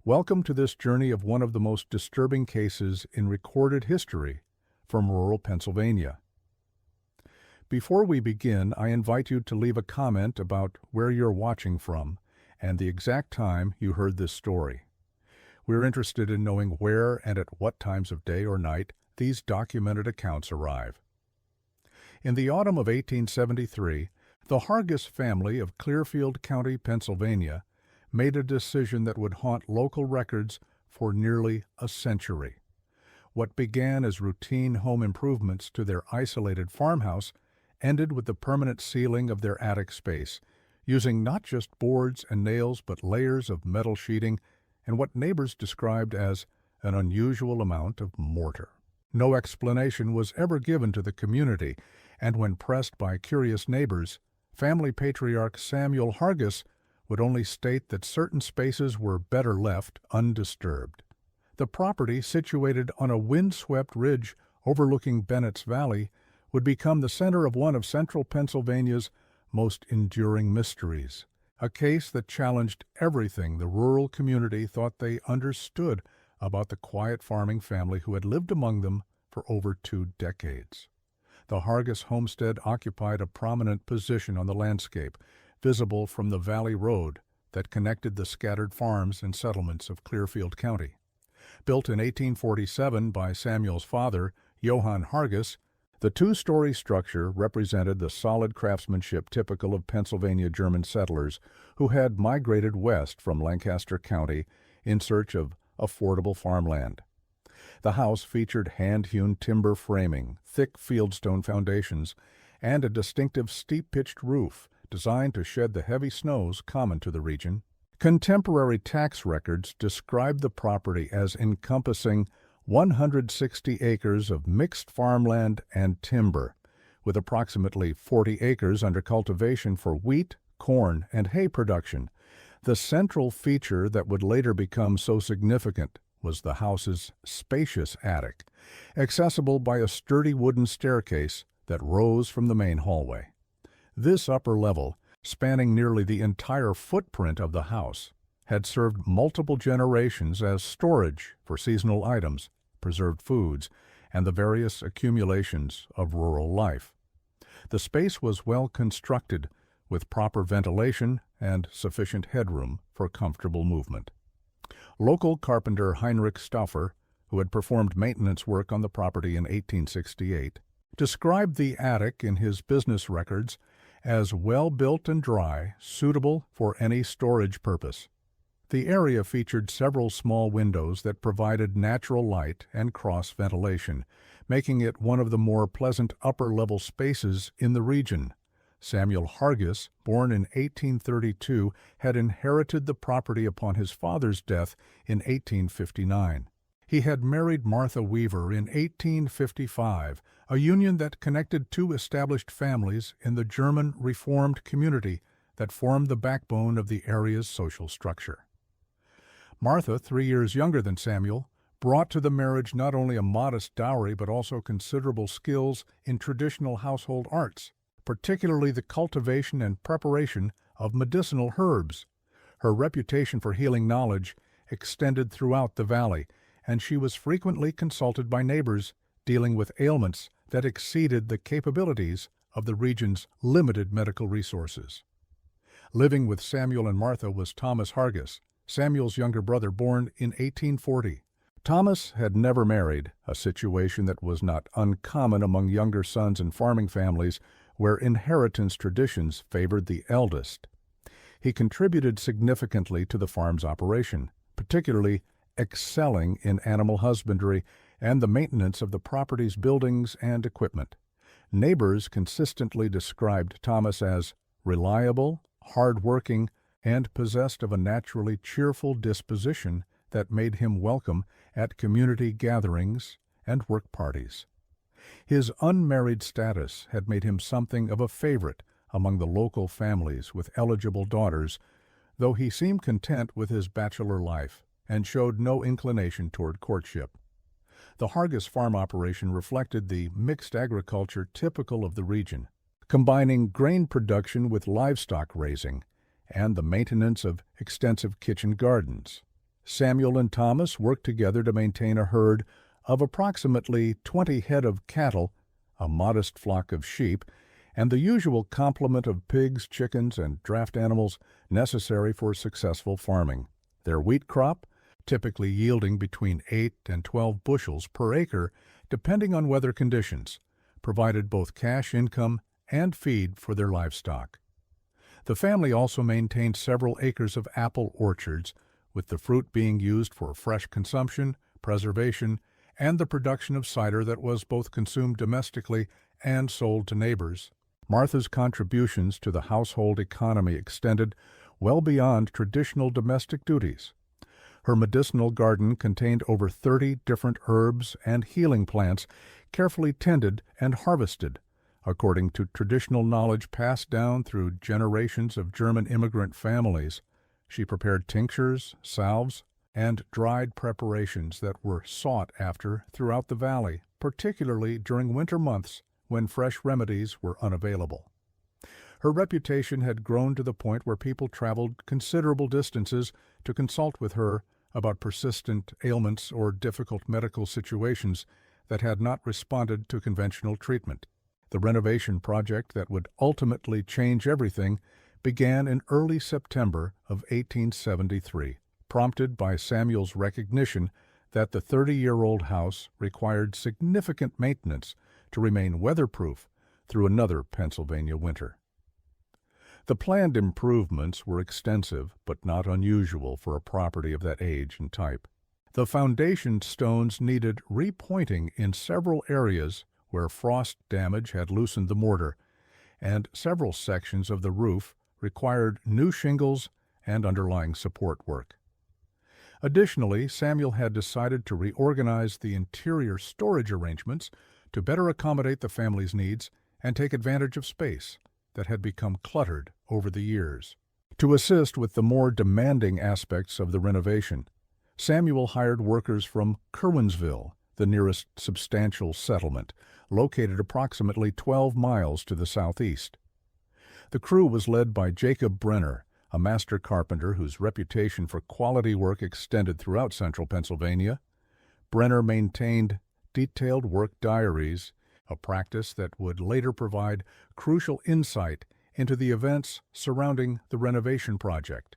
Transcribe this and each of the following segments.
Welcome to this journey of one of the most disturbing cases in recorded history from rural Pennsylvania. Before we begin, I invite you to leave a comment about where you're watching from and the exact time you heard this story. We're interested in knowing where and at what times of day or night these documented accounts arrive. In the autumn of 1873, the Hargiss family of Clearfield County, Pennsylvania, made a decision that would haunt local records for nearly a century. What began as routine home improvements to their isolated farmhouse ended with the permanent sealing of their attic space, using not just boards and nails but layers of metal sheeting and what neighbors described as an unusual amount of mortar. No explanation was ever given to the community, and when pressed by curious neighbors, family patriarch Samuel Hargiss would only state that certain spaces were better left undisturbed. The property, situated on a wind-swept ridge overlooking Bennett's Valley, would become the center of one of central Pennsylvania's most enduring mysteries, a case that challenged everything the rural community thought they understood about the quiet farming family who had lived among them for over 2 decades. The Hargiss homestead occupied a prominent position on the landscape, visible from the Valley Road that connected the scattered farms and settlements of Clearfield County. Built in 1847 by Samuel's father, Johann Hargiss, the 2-story structure represented the solid craftsmanship typical of Pennsylvania German settlers who had migrated west from Lancaster County in search of affordable farmland. The house featured hand-hewn timber framing, thick fieldstone foundations, and a distinctive steep-pitched roof designed to shed the heavy snows common to the region. Contemporary tax records describe the property as encompassing 160 acres of mixed farmland and timber, with approximately 40 acres under cultivation for wheat, corn, and hay production. The central feature that would later become so significant was the house's spacious attic, accessible by a sturdy wooden staircase that rose from the main hallway. This upper level, spanning nearly the entire footprint of the house, had served multiple generations as storage for seasonal items, preserved foods, and the various accumulations of rural life. The space was well constructed, with proper ventilation and sufficient headroom for comfortable movement. Local carpenter Heinrich Stauffer, who had performed maintenance work on the property in 1868, described the attic in his business records as well-built and dry, suitable for any storage purpose. The area featured several small windows that provided natural light and cross-ventilation, making it one of the more pleasant upper-level spaces in the region. Samuel Hargiss, born in 1832, had inherited the property upon his father's death in 1859. He had married Martha Weaver in 1855, a union that connected 2 established families in the German Reformed community that formed the backbone of the area's social structure. Martha, 3 years younger than Samuel, brought to the marriage not only a modest dowry but also considerable skills in traditional household arts, particularly the cultivation and preparation of medicinal herbs. Her reputation for healing knowledge extended throughout the valley, and she was frequently consulted by neighbors dealing with ailments that exceeded the capabilities of the region's limited medical resources. Living with Samuel and Martha was Thomas Hargiss, Samuel's younger brother, born in 1840. Thomas had never married, a situation that was not uncommon among younger sons in farming families where inheritance traditions favored the eldest. He contributed significantly to the farm's operation, particularly excelling in animal husbandry and the maintenance of the property's buildings and equipment. Neighbors consistently described Thomas as reliable, hard-working, and possessed of a naturally cheerful disposition that made him welcome at community gatherings and work parties. His unmarried status had made him something of a favorite among the local families with eligible daughters, though he seemed content with his bachelor life and showed no inclination toward courtship. The Hargiss farm operation reflected the mixed agriculture typical of the region, combining grain production with livestock raising and the maintenance of extensive kitchen gardens. Samuel and Thomas worked together to maintain a herd of approximately 20 head of cattle, a modest flock of sheep, and the usual complement of pigs, chickens, and draft animals necessary for successful farming. Their wheat crop, typically yielding between 8 and 12 bushels per acre, depending on weather conditions, provided both cash income and feed for their livestock. The family also maintained several acres of apple orchards, with the fruit being used for fresh consumption, preservation, and the production of cider that was both consumed domestically and sold to neighbors. Martha's contributions to the household economy extended well beyond traditional domestic duties. Her medicinal garden contained over 30 different herbs and healing plants, carefully tended and harvested, according to traditional knowledge passed down through generations of German immigrant families. She prepared tinctures, salves, and dried preparations that were sought after throughout the valley, particularly during winter months when fresh remedies were unavailable. Her reputation had grown to the point where people traveled considerable distances to consult with her about persistent ailments or difficult medical situations that had not responded to conventional treatment. The renovation project that would ultimately change everything began in early September of 1873, prompted by Samuel's recognition that the 30-year-old house required significant maintenance to remain weatherproof through another Pennsylvania winter. The planned improvements were extensive but not unusual for a property of that age and type. The foundation stones needed repointing in several areas where frost damage had loosened the mortar, and several sections of the roof required new shingles and underlying support work. Additionally, Samuel had decided to reorganize the interior storage arrangements to better accommodate the family's needs and take advantage of space that had become cluttered over the years. To assist with the more demanding aspects of the renovation, Samuel hired workers from Curwensville, the nearest substantial settlement, located approximately 12 miles to the southeast. The crew was led by Jacob Brenner, a master carpenter whose reputation for quality work extended throughout central Pennsylvania. Brenner maintained detailed work diaries, a practice that would later provide crucial insight into the events surrounding the renovation project.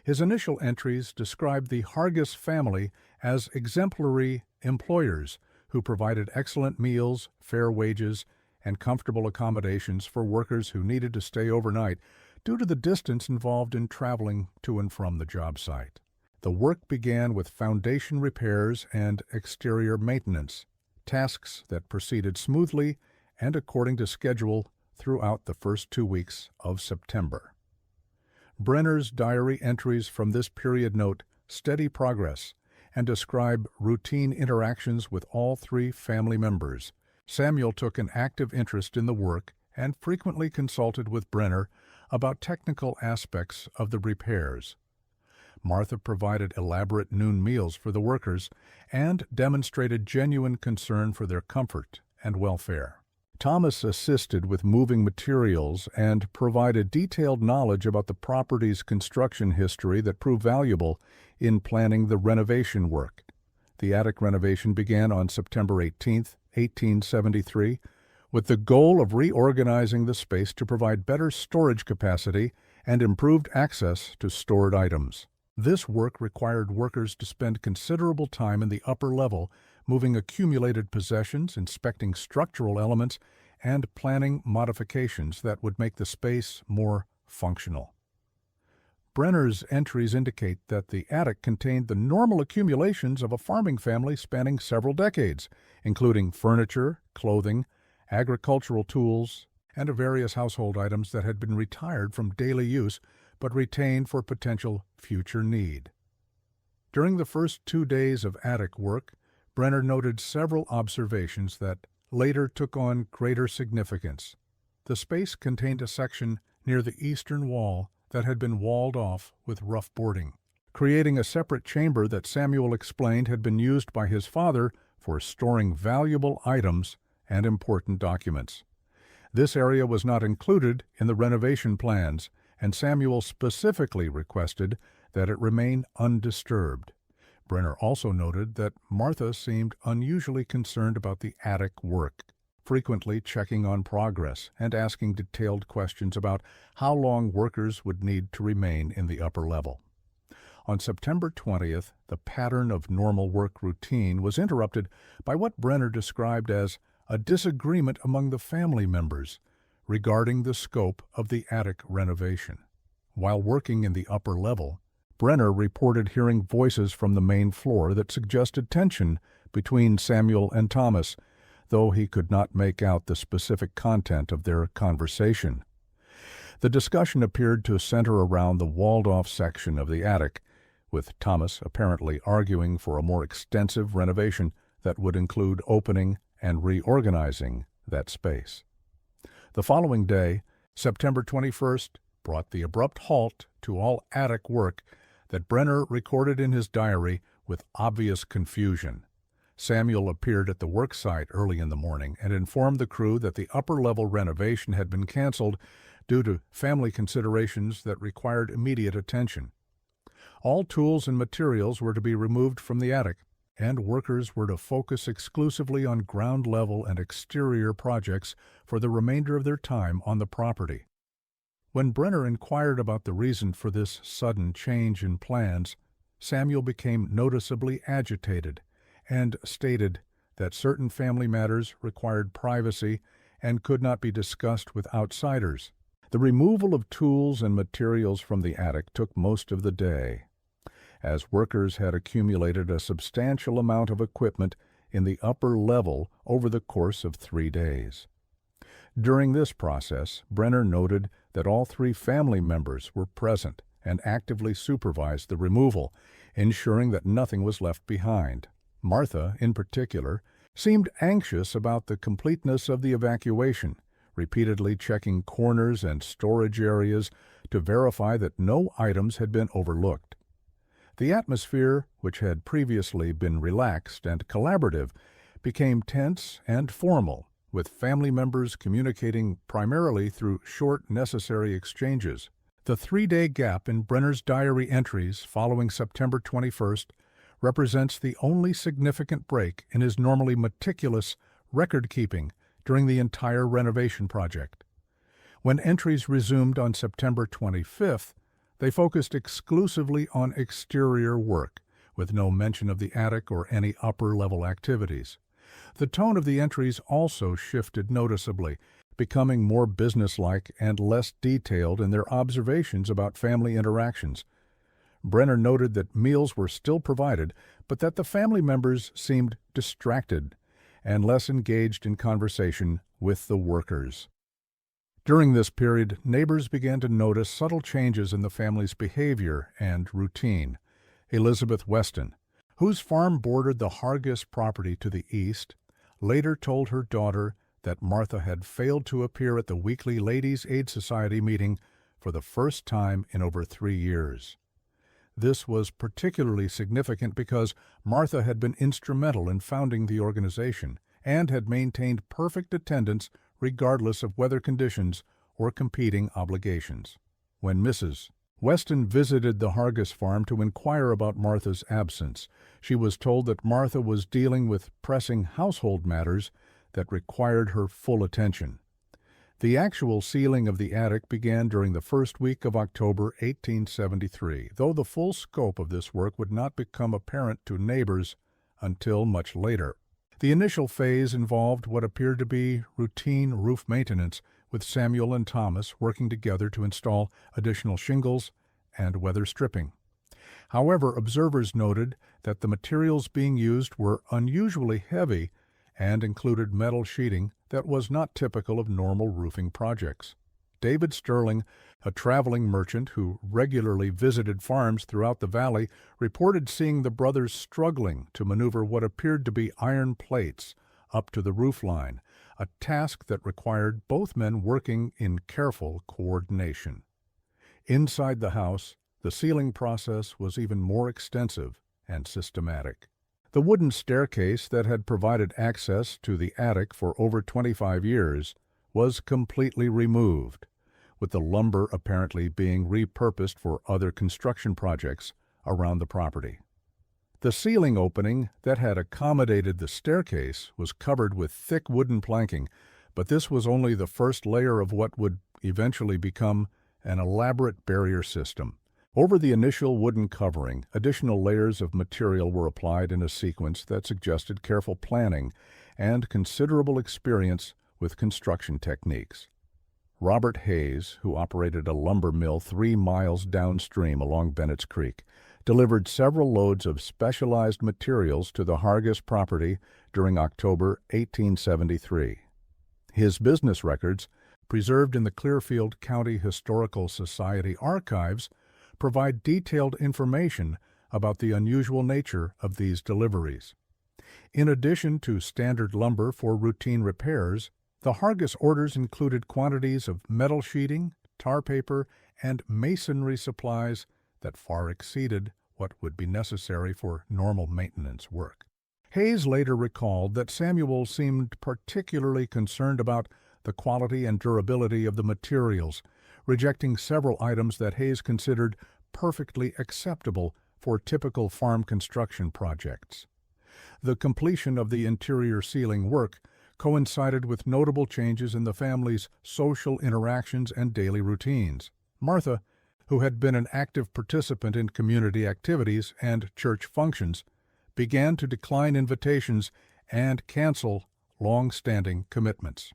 His initial entries described the Hargiss family as exemplary employers who provided excellent meals, fair wages, and comfortable accommodations for workers who needed to stay overnight due to the distance involved in traveling to and from the job site. The work began with foundation repairs and exterior maintenance, tasks that proceeded smoothly and according to schedule throughout the first 2 weeks of September. Brenner's diary entries from this period note steady progress and describe routine interactions with all 3 family members. Samuel took an active interest in the work and frequently consulted with Brenner about technical aspects of the repairs. Martha provided elaborate noon meals for the workers and demonstrated genuine concern for their comfort and welfare. Thomas assisted with moving materials and provided detailed knowledge about the property's construction history that proved valuable in planning the renovation work. The attic renovation began on September 18, 1873, with the goal of reorganizing the space to provide better storage capacity and improved access to stored items. This work required workers to spend considerable time in the upper level, moving accumulated possessions, inspecting structural elements, and planning modifications that would make the space more functional. Brenner's entries indicate that the attic contained the normal accumulations of a farming family spanning several decades, including furniture, clothing, agricultural tools, and various household items that had been retired from daily use but retained for potential future need. During the first 2 days of attic work, Brenner noted several observations that later took on greater significance. The space contained a section near the eastern wall that had been walled off with rough boarding, creating a separate chamber that Samuel explained had been used by his father for storing valuable items and important documents. This area was not included in the renovation plans, and Samuel specifically requested that it remain undisturbed. Brenner also noted that Martha seemed unusually concerned about the attic work, frequently checking on progress and asking detailed questions about how long workers would need to remain in the upper level. On September 20th, the pattern of normal work routine was interrupted by what Brenner described as a disagreement among the family members regarding the scope of the attic renovation. While working in the upper level, Brenner reported hearing voices from the main floor that suggested tension between Samuel and Thomas, though he could not make out the specific content of their conversation. The discussion appeared to center around the walled-off section of the attic, with Thomas apparently arguing for a more extensive renovation that would include opening and reorganizing that space. The following day, September 21st, brought the abrupt halt to all attic work that Brenner recorded in his diary with obvious confusion. Samuel appeared at the work site early in the morning and informed the crew that the upper-level renovation had been canceled due to family considerations that required immediate attention. All tools and materials were to be removed from the attic, and workers were to focus exclusively on ground-level and exterior projects for the remainder of their time on the property. When Brenner inquired about the reason for this sudden change in plans, Samuel became noticeably agitated and stated that certain family matters required privacy and could not be discussed with outsiders. The removal of tools and materials from the attic took most of the day, as workers had accumulated a substantial amount of equipment in the upper level over the course of 3 days. During this process, Brenner noted that all 3 family members were present and actively supervised the removal, ensuring that nothing was left behind. Martha, in particular, seemed anxious about the completeness of the evacuation, repeatedly checking corners and storage areas to verify that no items had been overlooked. The atmosphere, which had previously been relaxed and collaborative, became tense and formal, with family members communicating primarily through short, necessary exchanges. The 3-day gap in Brenner's diary entries following September 21st represents the only significant break in his normally meticulous record-keeping during the entire renovation project. When entries resumed on September 25th, they focused exclusively on exterior work, with no mention of the attic or any upper-level activities. The tone of the entries also shifted noticeably, becoming more businesslike and less detailed in their observations about family interactions. Brenner noted that meals were still provided, but that the family members seemed distracted and less engaged in conversation with the workers. During this period, neighbors began to notice subtle changes in the family's behavior and routine. Elizabeth Weston, whose farm bordered the Hargiss property to the east, later told her daughter that Martha had failed to appear at the weekly Ladies' Aid Society meeting for the first time in over 3 years. This was particularly significant because Martha had been instrumental in founding the organization and had maintained perfect attendance regardless of weather conditions or competing obligations. When Mrs. Weston visited the Hargiss farm to inquire about Martha's absence, she was told that Martha was dealing with pressing household matters that required her full attention. The actual sealing of the attic began during the first week of October 1873, though the full scope of this work would not become apparent to neighbors until much later. The initial phase involved what appeared to be routine roof maintenance, with Samuel and Thomas working together to install additional shingles and weather stripping. However, observers noted that the materials being used were unusually heavy and included metal sheeting that was not typical of normal roofing projects. David Sterling, a traveling merchant who regularly visited farms throughout the valley, reported seeing the brothers struggling to maneuver what appeared to be iron plates up to the roof line, a task that required both men working in careful coordination. Inside the house, the sealing process was even more extensive and systematic. The wooden staircase that had provided access to the attic for over 25 years was completely removed, with the lumber apparently being repurposed for other construction projects around the property. The ceiling opening that had accommodated the staircase was covered with thick wooden planking, but this was only the first layer of what would eventually become an elaborate barrier system. Over the initial wooden covering, additional layers of material were applied in a sequence that suggested careful planning and considerable experience with construction techniques. Robert Hayes, who operated a lumber mill 3 miles downstream along Bennett's Creek, delivered several loads of specialized materials to the Hargiss property during October 1873. His business records, preserved in the Clearfield County Historical Society archives, provide detailed information about the unusual nature of these deliveries. In addition to standard lumber for routine repairs, the Hargiss orders included quantities of metal sheeting, tar paper, and masonry supplies that far exceeded what would be necessary for normal maintenance work. Hayes later recalled that Samuel seemed particularly concerned about the quality and durability of the materials, rejecting several items that Hayes considered perfectly acceptable for typical farm construction projects. The completion of the interior ceiling work coincided with notable changes in the family's social interactions and daily routines. Martha, who had been an active participant in community activities and church functions, began to decline invitations and cancel long-standing commitments.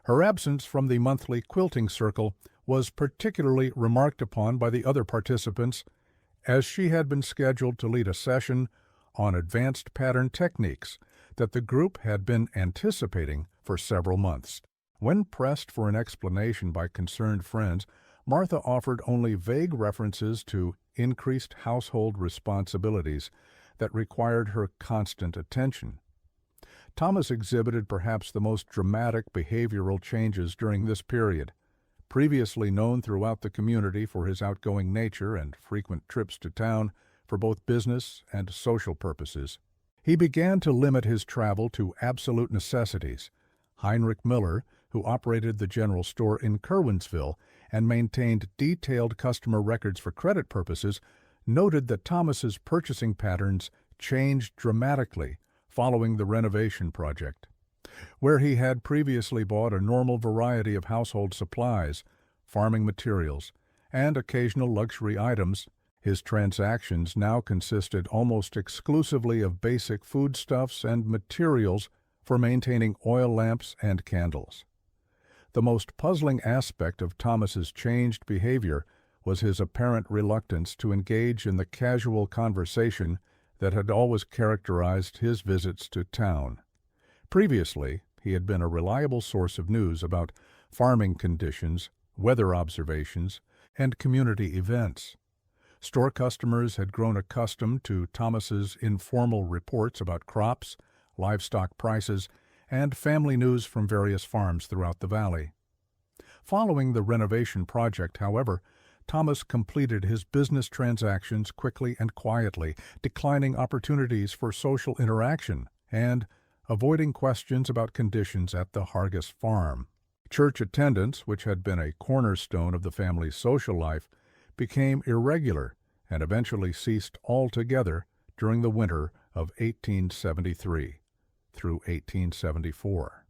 Her absence from the monthly quilting circle was particularly remarked upon by the other participants, as she had been scheduled to lead a session on advanced pattern techniques that the group had been anticipating for several months. When pressed for an explanation by concerned friends, Martha offered only vague references to increased household responsibilities that required her constant attention. Thomas exhibited perhaps the most dramatic behavioral changes during this period. Previously known throughout the community for his outgoing nature and frequent trips to town for both business and social purposes, he began to limit his travel to absolute necessities. Heinrich Miller, who operated the general store in Curwensville and maintained detailed customer records for credit purposes, noted that Thomas's purchasing patterns changed dramatically following the renovation project. Where he had previously bought a normal variety of household supplies, farming materials, and occasional luxury items, his transactions now consisted almost exclusively of basic foodstuffs and materials for maintaining oil lamps and candles. The most puzzling aspect of Thomas's changed behavior was his apparent reluctance to engage in the casual conversation that had always characterized his visits to town. Previously, he had been a reliable source of news about farming conditions, weather observations, and community events. Store customers had grown accustomed to Thomas's informal reports about crops, livestock prices, and family news from various farms throughout the valley. Following the renovation project, however, Thomas completed his business transactions quickly and quietly, declining opportunities for social interaction and avoiding questions about conditions at the Hargiss farm. Church attendance, which had been a cornerstone of the family's social life, became irregular and eventually ceased altogether during the winter of 1873 through 1874.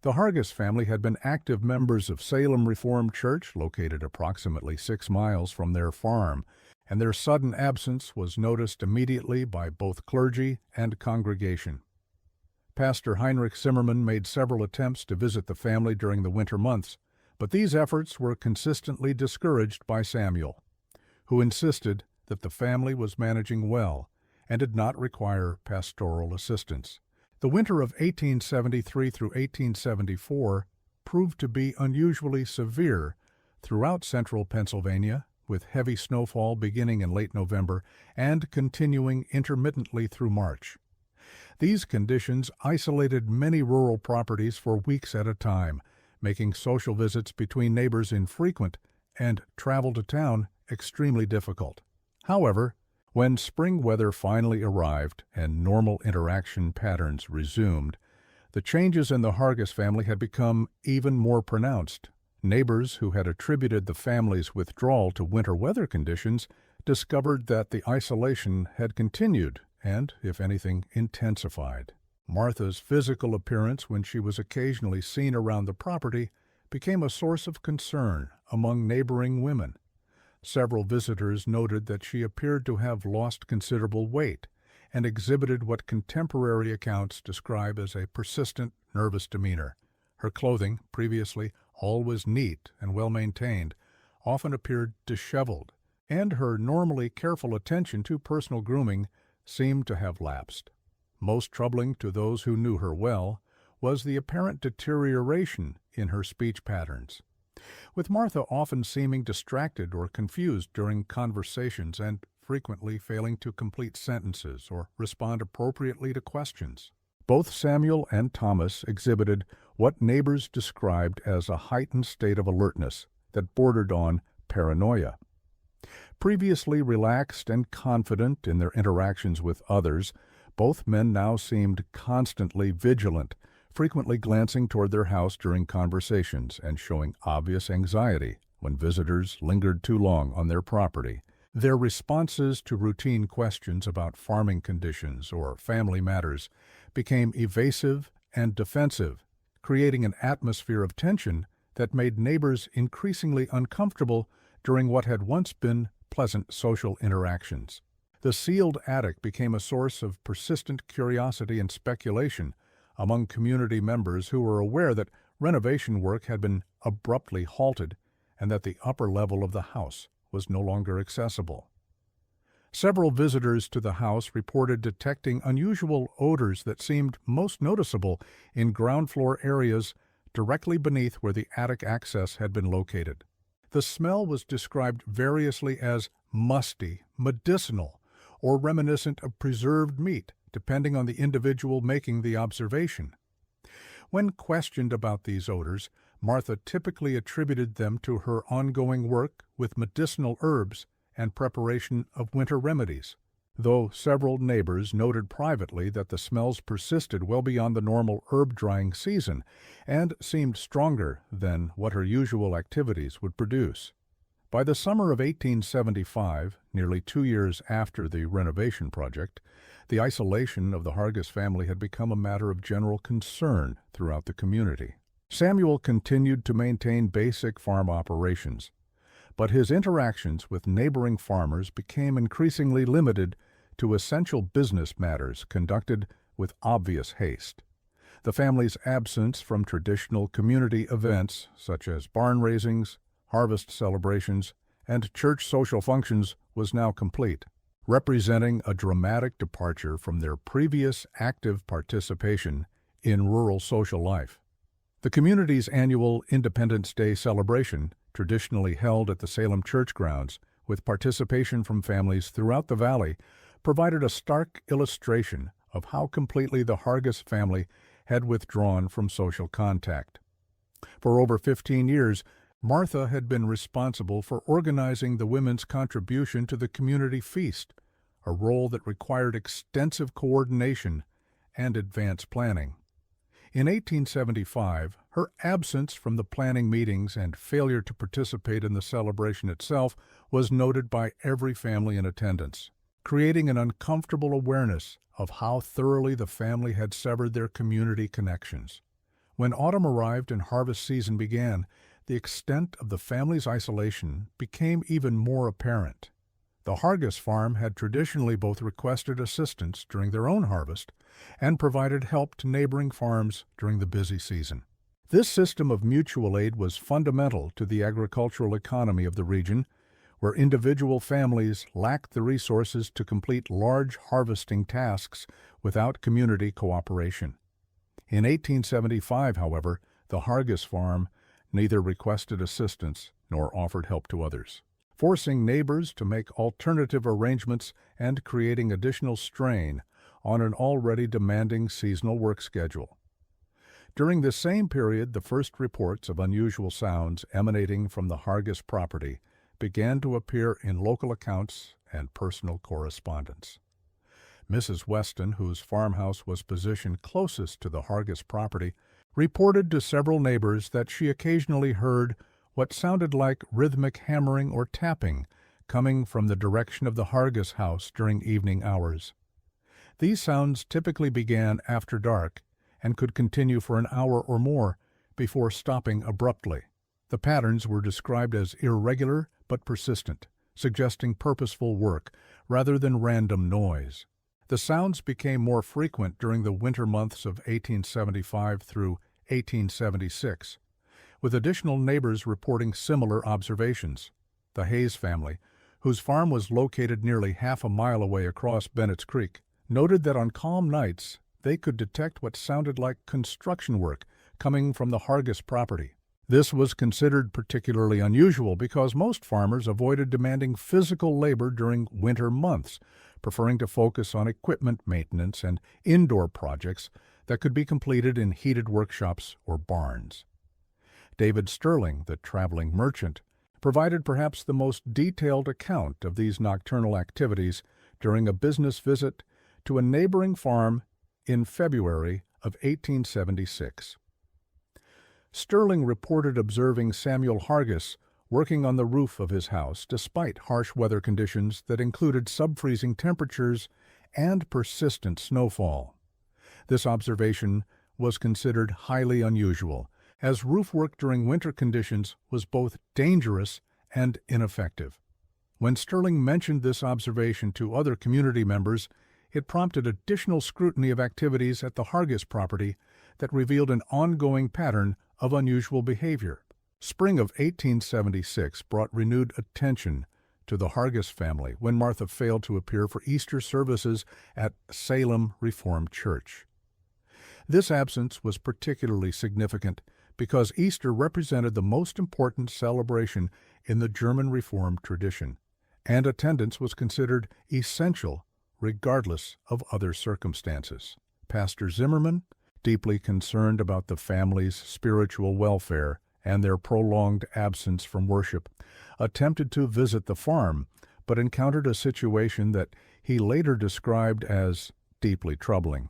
The Hargiss family had been active members of Salem Reformed Church, located approximately 6 miles from their farm, and their sudden absence was noticed immediately by both clergy and congregation. Pastor Heinrich Zimmerman made several attempts to visit the family during the winter months, but these efforts were consistently discouraged by Samuel, who insisted that the family was managing well and did not require pastoral assistance. The winter of 1873 through 1874 proved to be unusually severe throughout central Pennsylvania, with heavy snowfall beginning in late November and continuing intermittently through March. These conditions isolated many rural properties for weeks at a time, making social visits between neighbors infrequent and travel to town extremely difficult. However, when spring weather finally arrived and normal interaction patterns resumed, the changes in the Hargiss family had become even more pronounced. Neighbors who had attributed the family's withdrawal to winter weather conditions discovered that the isolation had continued and, if anything, intensified. Martha's physical appearance when she was occasionally seen around the property became a source of concern among neighboring women. Several visitors noted that she appeared to have lost considerable weight and exhibited what contemporary accounts describe as a persistent nervous demeanor. Her clothing, previously always neat and well-maintained, often appeared disheveled, and her normally careful attention to personal grooming seemed to have lapsed. Most troubling to those who knew her well was the apparent deterioration in her speech patterns, with Martha often seeming distracted or confused during conversations and frequently failing to complete sentences or respond appropriately to questions. Both Samuel and Thomas exhibited what neighbors described as a heightened state of alertness that bordered on paranoia. Previously relaxed and confident in their interactions with others, both men now seemed constantly vigilant, frequently glancing toward their house during conversations and showing obvious anxiety when visitors lingered too long on their property. Their responses to routine questions about farming conditions or family matters became evasive and defensive, creating an atmosphere of tension that made neighbors increasingly uncomfortable during what had once been pleasant social interactions. The sealed attic became a source of persistent curiosity and speculation among community members who were aware that renovation work had been abruptly halted and that the upper level of the house was no longer accessible. Several visitors to the house reported detecting unusual odors that seemed most noticeable in ground floor areas directly beneath where the attic access had been located. The smell was described variously as musty, medicinal, or reminiscent of preserved meat, depending on the individual making the observation. When questioned about these odors, Martha typically attributed them to her ongoing work with medicinal herbs and preparation of winter remedies, though several neighbors noted privately that the smells persisted well beyond the normal herb-drying season and seemed stronger than what her usual activities would produce. By the summer of 1875, nearly 2 years after the renovation project, the isolation of the Hargiss family had become a matter of general concern throughout the community. Samuel continued to maintain basic farm operations, but his interactions with neighboring farmers became increasingly limited to essential business matters conducted with obvious haste. The family's absence from traditional community events such as barn raisings, harvest celebrations, and church social functions was now complete, representing a dramatic departure from their previous active participation in rural social life. The community's annual Independence Day celebration, traditionally held at the Salem church grounds, with participation from families throughout the valley, provided a stark illustration of how completely the Hargiss family had withdrawn from social contact. For over 15 years, Martha had been responsible for organizing the women's contribution to the community feast, a role that required extensive coordination and advanced planning. In 1875, her absence from the planning meetings and failure to participate in the celebration itself was noted by every family in attendance, creating an uncomfortable awareness of how thoroughly the family had severed their community connections. When autumn arrived and harvest season began, the extent of the family's isolation became even more apparent. The Hargiss farm had traditionally both requested assistance during their own harvest and provided help to neighboring farms during the busy season. This system of mutual aid was fundamental to the agricultural economy of the region, where individual families lacked the resources to complete large harvesting tasks without community cooperation. In 1875, however, the Hargiss farm neither requested assistance nor offered help to others, forcing neighbors to make alternative arrangements and creating additional strain on an already demanding seasonal work schedule. During this same period, the first reports of unusual sounds emanating from the Hargiss property began to appear in local accounts and personal correspondence. Mrs. Weston, whose farmhouse was positioned closest to the Hargiss property, reported to several neighbors that she occasionally heard what sounded like rhythmic hammering or tapping coming from the direction of the Hargiss house during evening hours. These sounds typically began after dark and could continue for an hour or more before stopping abruptly. The patterns were described as irregular but persistent, suggesting purposeful work rather than random noise. The sounds became more frequent during the winter months of 1875 through 1876, with additional neighbors reporting similar observations. The Hayes family, whose farm was located nearly half a mile away across Bennett's Creek, noted that on calm nights they could detect what sounded like construction work coming from the Hargiss property. This was considered particularly unusual because most farmers avoided demanding physical labor during winter months, preferring to focus on equipment maintenance and indoor projects that could be completed in heated workshops or barns. David Sterling, the traveling merchant, provided perhaps the most detailed account of these nocturnal activities during a business visit to a neighboring farm in February of 1876. Sterling reported observing Samuel Hargiss working on the roof of his house despite harsh weather conditions that included sub-freezing temperatures and persistent snowfall. This observation was considered highly unusual, as roof work during winter conditions was both dangerous and ineffective. When Sterling mentioned this observation to other community members, it prompted additional scrutiny of activities at the Hargiss property that revealed an ongoing pattern of unusual behavior. Spring of 1876 brought renewed attention to the Hargiss family when Martha failed to appear for Easter services at Salem Reformed Church. This absence was particularly significant because Easter represented the most important celebration in the German Reformed tradition, and attendance was considered essential regardless of other circumstances. Pastor Zimmerman, deeply concerned about the family's spiritual welfare and their prolonged absence from worship, attempted to visit the farm, but encountered a situation that he later described as deeply troubling.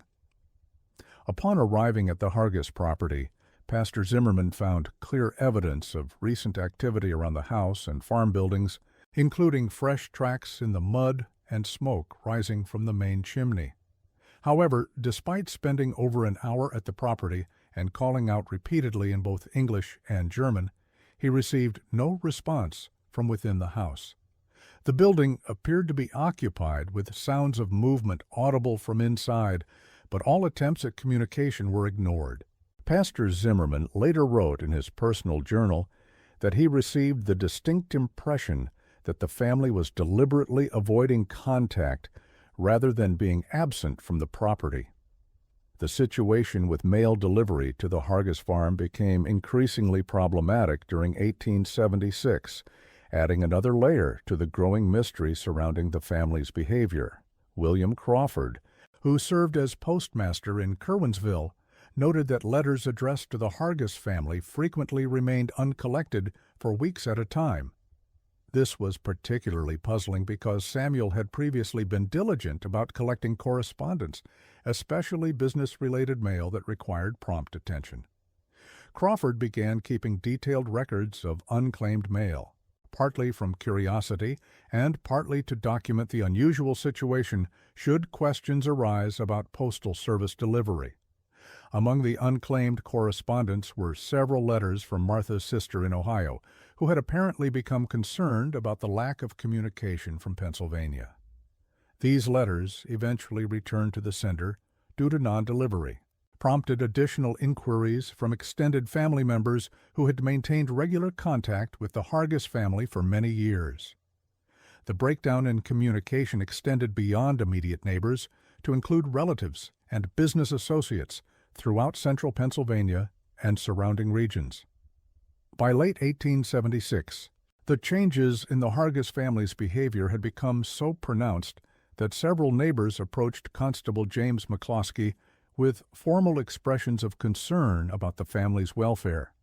Upon arriving at the Hargiss property, Pastor Zimmerman found clear evidence of recent activity around the house and farm buildings, including fresh tracks in the mud and smoke rising from the main chimney. However, despite spending over an hour at the property and calling out repeatedly in both English and German, he received no response from within the house. The building appeared to be occupied with sounds of movement audible from inside, but all attempts at communication were ignored. Pastor Zimmerman later wrote in his personal journal that he received the distinct impression that the family was deliberately avoiding contact rather than being absent from the property. The situation with mail delivery to the Hargiss farm became increasingly problematic during 1876, adding another layer to the growing mystery surrounding the family's behavior. William Crawford, who served as postmaster in Curwensville, noted that letters addressed to the Hargiss family frequently remained uncollected for weeks at a time. This was particularly puzzling because Samuel had previously been diligent about collecting correspondence, especially business-related mail that required prompt attention. Crawford began keeping detailed records of unclaimed mail, partly from curiosity and partly to document the unusual situation should questions arise about postal service delivery. Among the unclaimed correspondence were several letters from Martha's sister in Ohio, who had apparently become concerned about the lack of communication from Pennsylvania. These letters, eventually returned to the sender due to non-delivery, prompted additional inquiries from extended family members who had maintained regular contact with the Hargiss family for many years. The breakdown in communication extended beyond immediate neighbors to include relatives and business associates throughout central Pennsylvania and surrounding regions. By late 1876, the changes in the Hargiss family's behavior had become so pronounced that several neighbors approached Constable James McCloskey with formal expressions of concern about the family's welfare.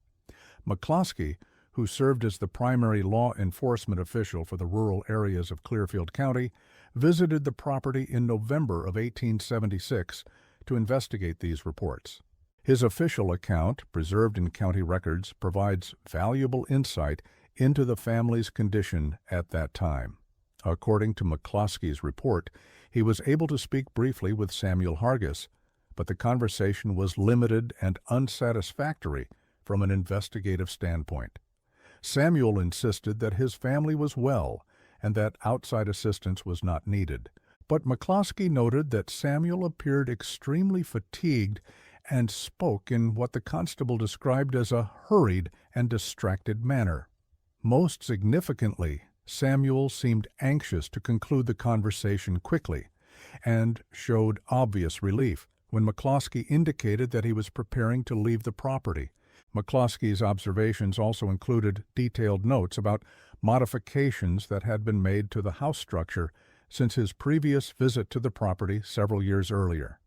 McCloskey, who served as the primary law enforcement official for the rural areas of Clearfield County, visited the property in November of 1876 to investigate these reports. His official account, preserved in county records, provides valuable insight into the family's condition at that time. According to McCloskey's report, he was able to speak briefly with Samuel Hargiss, but the conversation was limited and unsatisfactory from an investigative standpoint. Samuel insisted that his family was well and that outside assistance was not needed, but McCloskey noted that Samuel appeared extremely fatigued and spoke in what the constable described as a hurried and distracted manner. Most significantly, Samuel seemed anxious to conclude the conversation quickly and showed obvious relief when McCloskey indicated that he was preparing to leave the property. McCloskey's observations also included detailed notes about modifications that had been made to the house structure since his previous visit to the property several years earlier.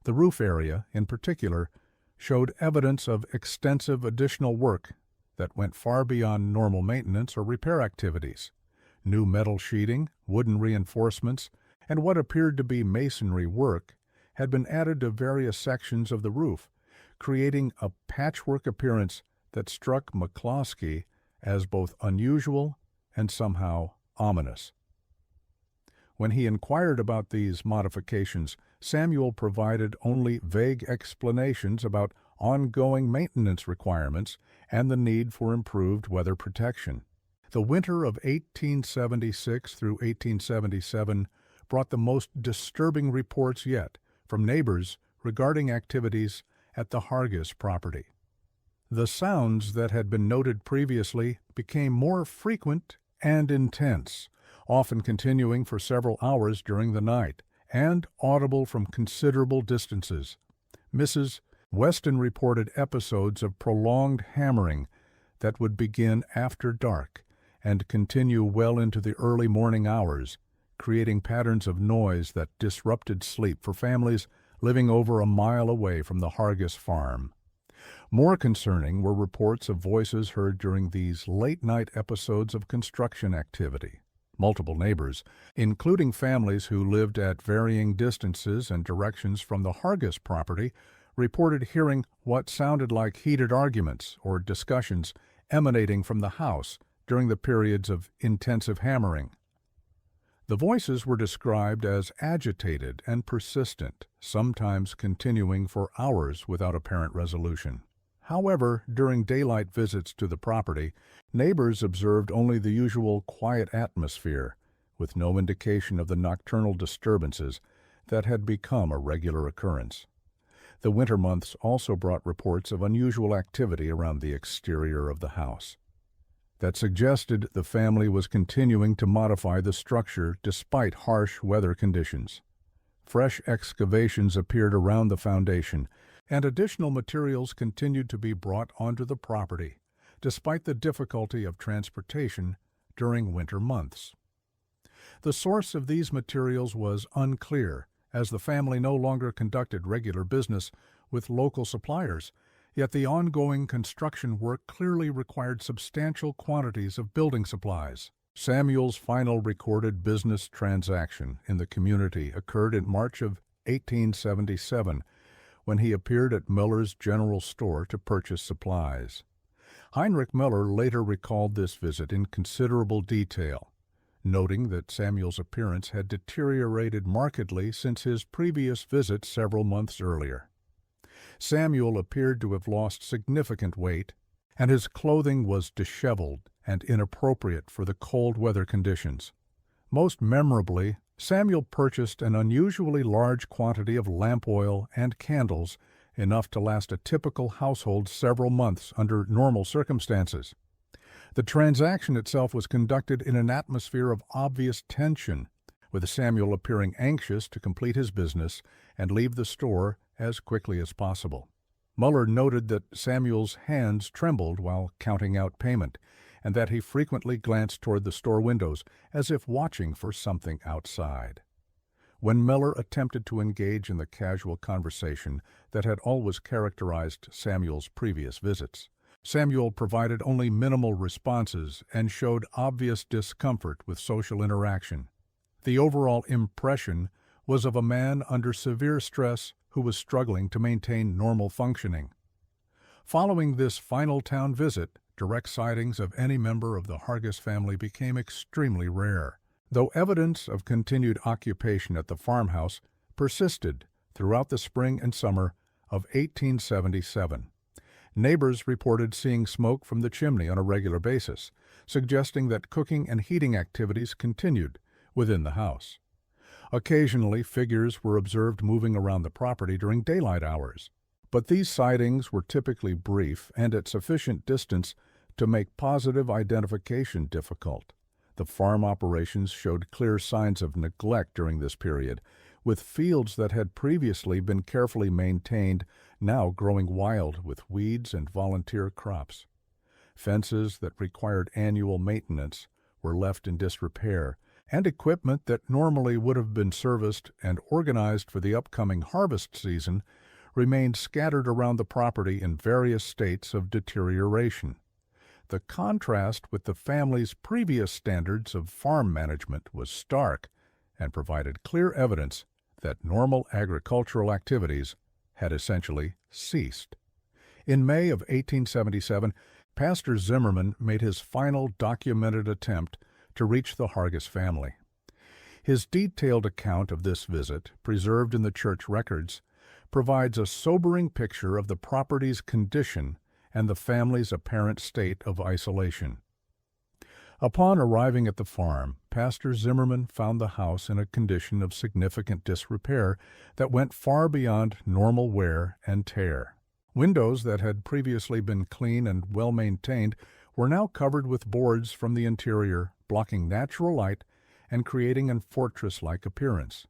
The roof area, in particular, showed evidence of extensive additional work that went far beyond normal maintenance or repair activities. New metal sheeting, wooden reinforcements, and what appeared to be masonry work had been added to various sections of the roof, creating a patchwork appearance that struck McCloskey as both unusual and somehow ominous. When he inquired about these modifications, Samuel provided only vague explanations about ongoing maintenance requirements and the need for improved weather protection. The winter of 1876 through 1877 brought the most disturbing reports yet from neighbors regarding activities at the Hargiss property. The sounds that had been noted previously became more frequent and intense, often continuing for several hours during the night, and audible from considerable distances. Mrs. Weston reported episodes of prolonged hammering that would begin after dark and continue well into the early morning hours, creating patterns of noise that disrupted sleep for families living over a mile away from the Hargiss farm. More concerning were reports of voices heard during these late-night episodes of construction activity. Multiple neighbors, including families who lived at varying distances and directions from the Hargiss property, reported hearing what sounded like heated arguments or discussions emanating from the house during the periods of intensive hammering. The voices were described as agitated and persistent, sometimes continuing for hours without apparent resolution. However, during daylight visits to the property, neighbors observed only the usual quiet atmosphere, with no indication of the nocturnal disturbances that had become a regular occurrence. The winter months also brought reports of unusual activity around the exterior of the house that suggested the family was continuing to modify the structure despite harsh weather conditions. Fresh excavations appeared around the foundation, and additional materials continued to be brought onto the property, despite the difficulty of transportation during winter months. The source of these materials was unclear, as the family no longer conducted regular business with local suppliers, yet the ongoing construction work clearly required substantial quantities of building supplies. Samuel's final recorded business transaction in the community occurred in March of 1877, when he appeared at Miller's General Store to purchase supplies. Heinrich Miller later recalled this visit in considerable detail, noting that Samuel's appearance had deteriorated markedly since his previous visit several months earlier. Samuel appeared to have lost significant weight, and his clothing was disheveled and inappropriate for the cold weather conditions. Most memorably, Samuel purchased an unusually large quantity of lamp oil and candles, enough to last a typical household several months under normal circumstances. The transaction itself was conducted in an atmosphere of obvious tension, with Samuel appearing anxious to complete his business and leave the store as quickly as possible. Muller noted that Samuel's hands trembled while counting out payment, and that he frequently glanced toward the store windows as if watching for something outside. When Miller attempted to engage in the casual conversation that had always characterized Samuel's previous visits, Samuel provided only minimal responses and showed obvious discomfort with social interaction. The overall impression was of a man under severe stress who was struggling to maintain normal functioning. Following this final town visit, direct sightings of any member of the Hargiss family became extremely rare, though evidence of continued occupation at the farmhouse persisted throughout the spring and summer of 1877. Neighbors reported seeing smoke from the chimney on a regular basis, suggesting that cooking and heating activities continued within the house. Occasionally, figures were observed moving around the property during daylight hours, but these sightings were typically brief and at sufficient distance to make positive identification difficult. The farm operations showed clear signs of neglect during this period, with fields that had previously been carefully maintained now growing wild with weeds and volunteer crops. Fences that required annual maintenance were left in disrepair, and equipment that normally would have been serviced and organized for the upcoming harvest season remained scattered around the property in various states of deterioration. The contrast with the family's previous standards of farm management was stark and provided clear evidence that normal agricultural activities had essentially ceased. In May of 1877, Pastor Zimmerman made his final documented attempt to reach the Hargiss family. His detailed account of this visit, preserved in the church records, provides a sobering picture of the property's condition and the family's apparent state of isolation. Upon arriving at the farm, Pastor Zimmerman found the house in a condition of significant disrepair that went far beyond normal wear and tear. Windows that had previously been clean and well-maintained were now covered with boards from the interior, blocking natural light and creating a fortress-like appearance.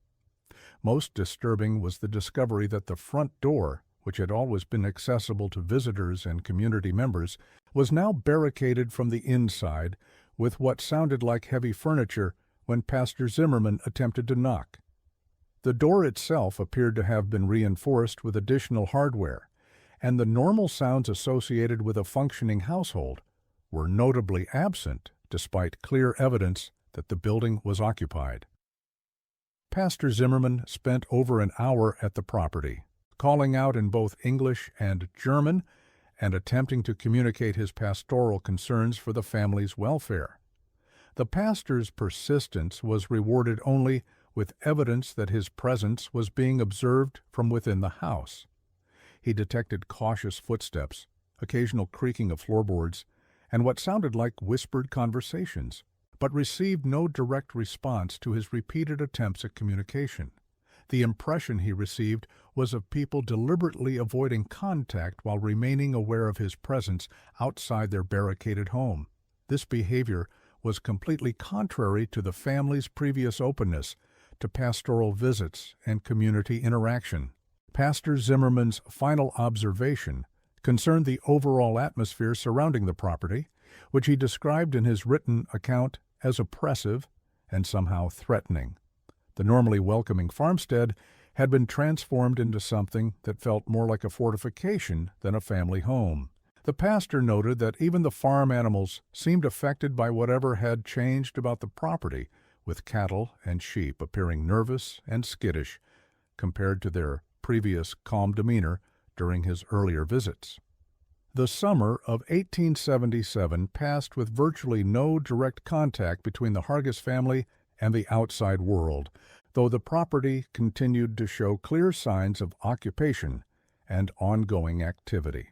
Most disturbing was the discovery that the front door, which had always been accessible to visitors and community members, was now barricaded from the inside with what sounded like heavy furniture when Pastor Zimmerman attempted to knock. The door itself appeared to have been reinforced with additional hardware, and the normal sounds associated with a functioning household were notably absent despite clear evidence that the building was occupied. Pastor Zimmerman spent over an hour at the property, calling out in both English and German and attempting to communicate his pastoral concerns for the family's welfare. The pastor's persistence was rewarded only with evidence that his presence was being observed from within the house. He detected cautious footsteps, occasional creaking of floorboards, and what sounded like whispered conversations, but received no direct response to his repeated attempts at communication. The impression he received was of people deliberately avoiding contact while remaining aware of his presence outside their barricaded home. This behavior was completely contrary to the family's previous openness to pastoral visits and community interaction. Pastor Zimmerman's final observation concerned the overall atmosphere surrounding the property, which he described in his written account as oppressive and somehow threatening. The normally welcoming farmstead had been transformed into something that felt more like a fortification than a family home. The pastor noted that even the farm animals seemed affected by whatever had changed about the property, with cattle and sheep appearing nervous and skittish compared to their previous calm demeanor during his earlier visits. The summer of 1877 passed with virtually no direct contact between the Hargiss family and the outside world, though the property continued to show clear signs of occupation and ongoing activity.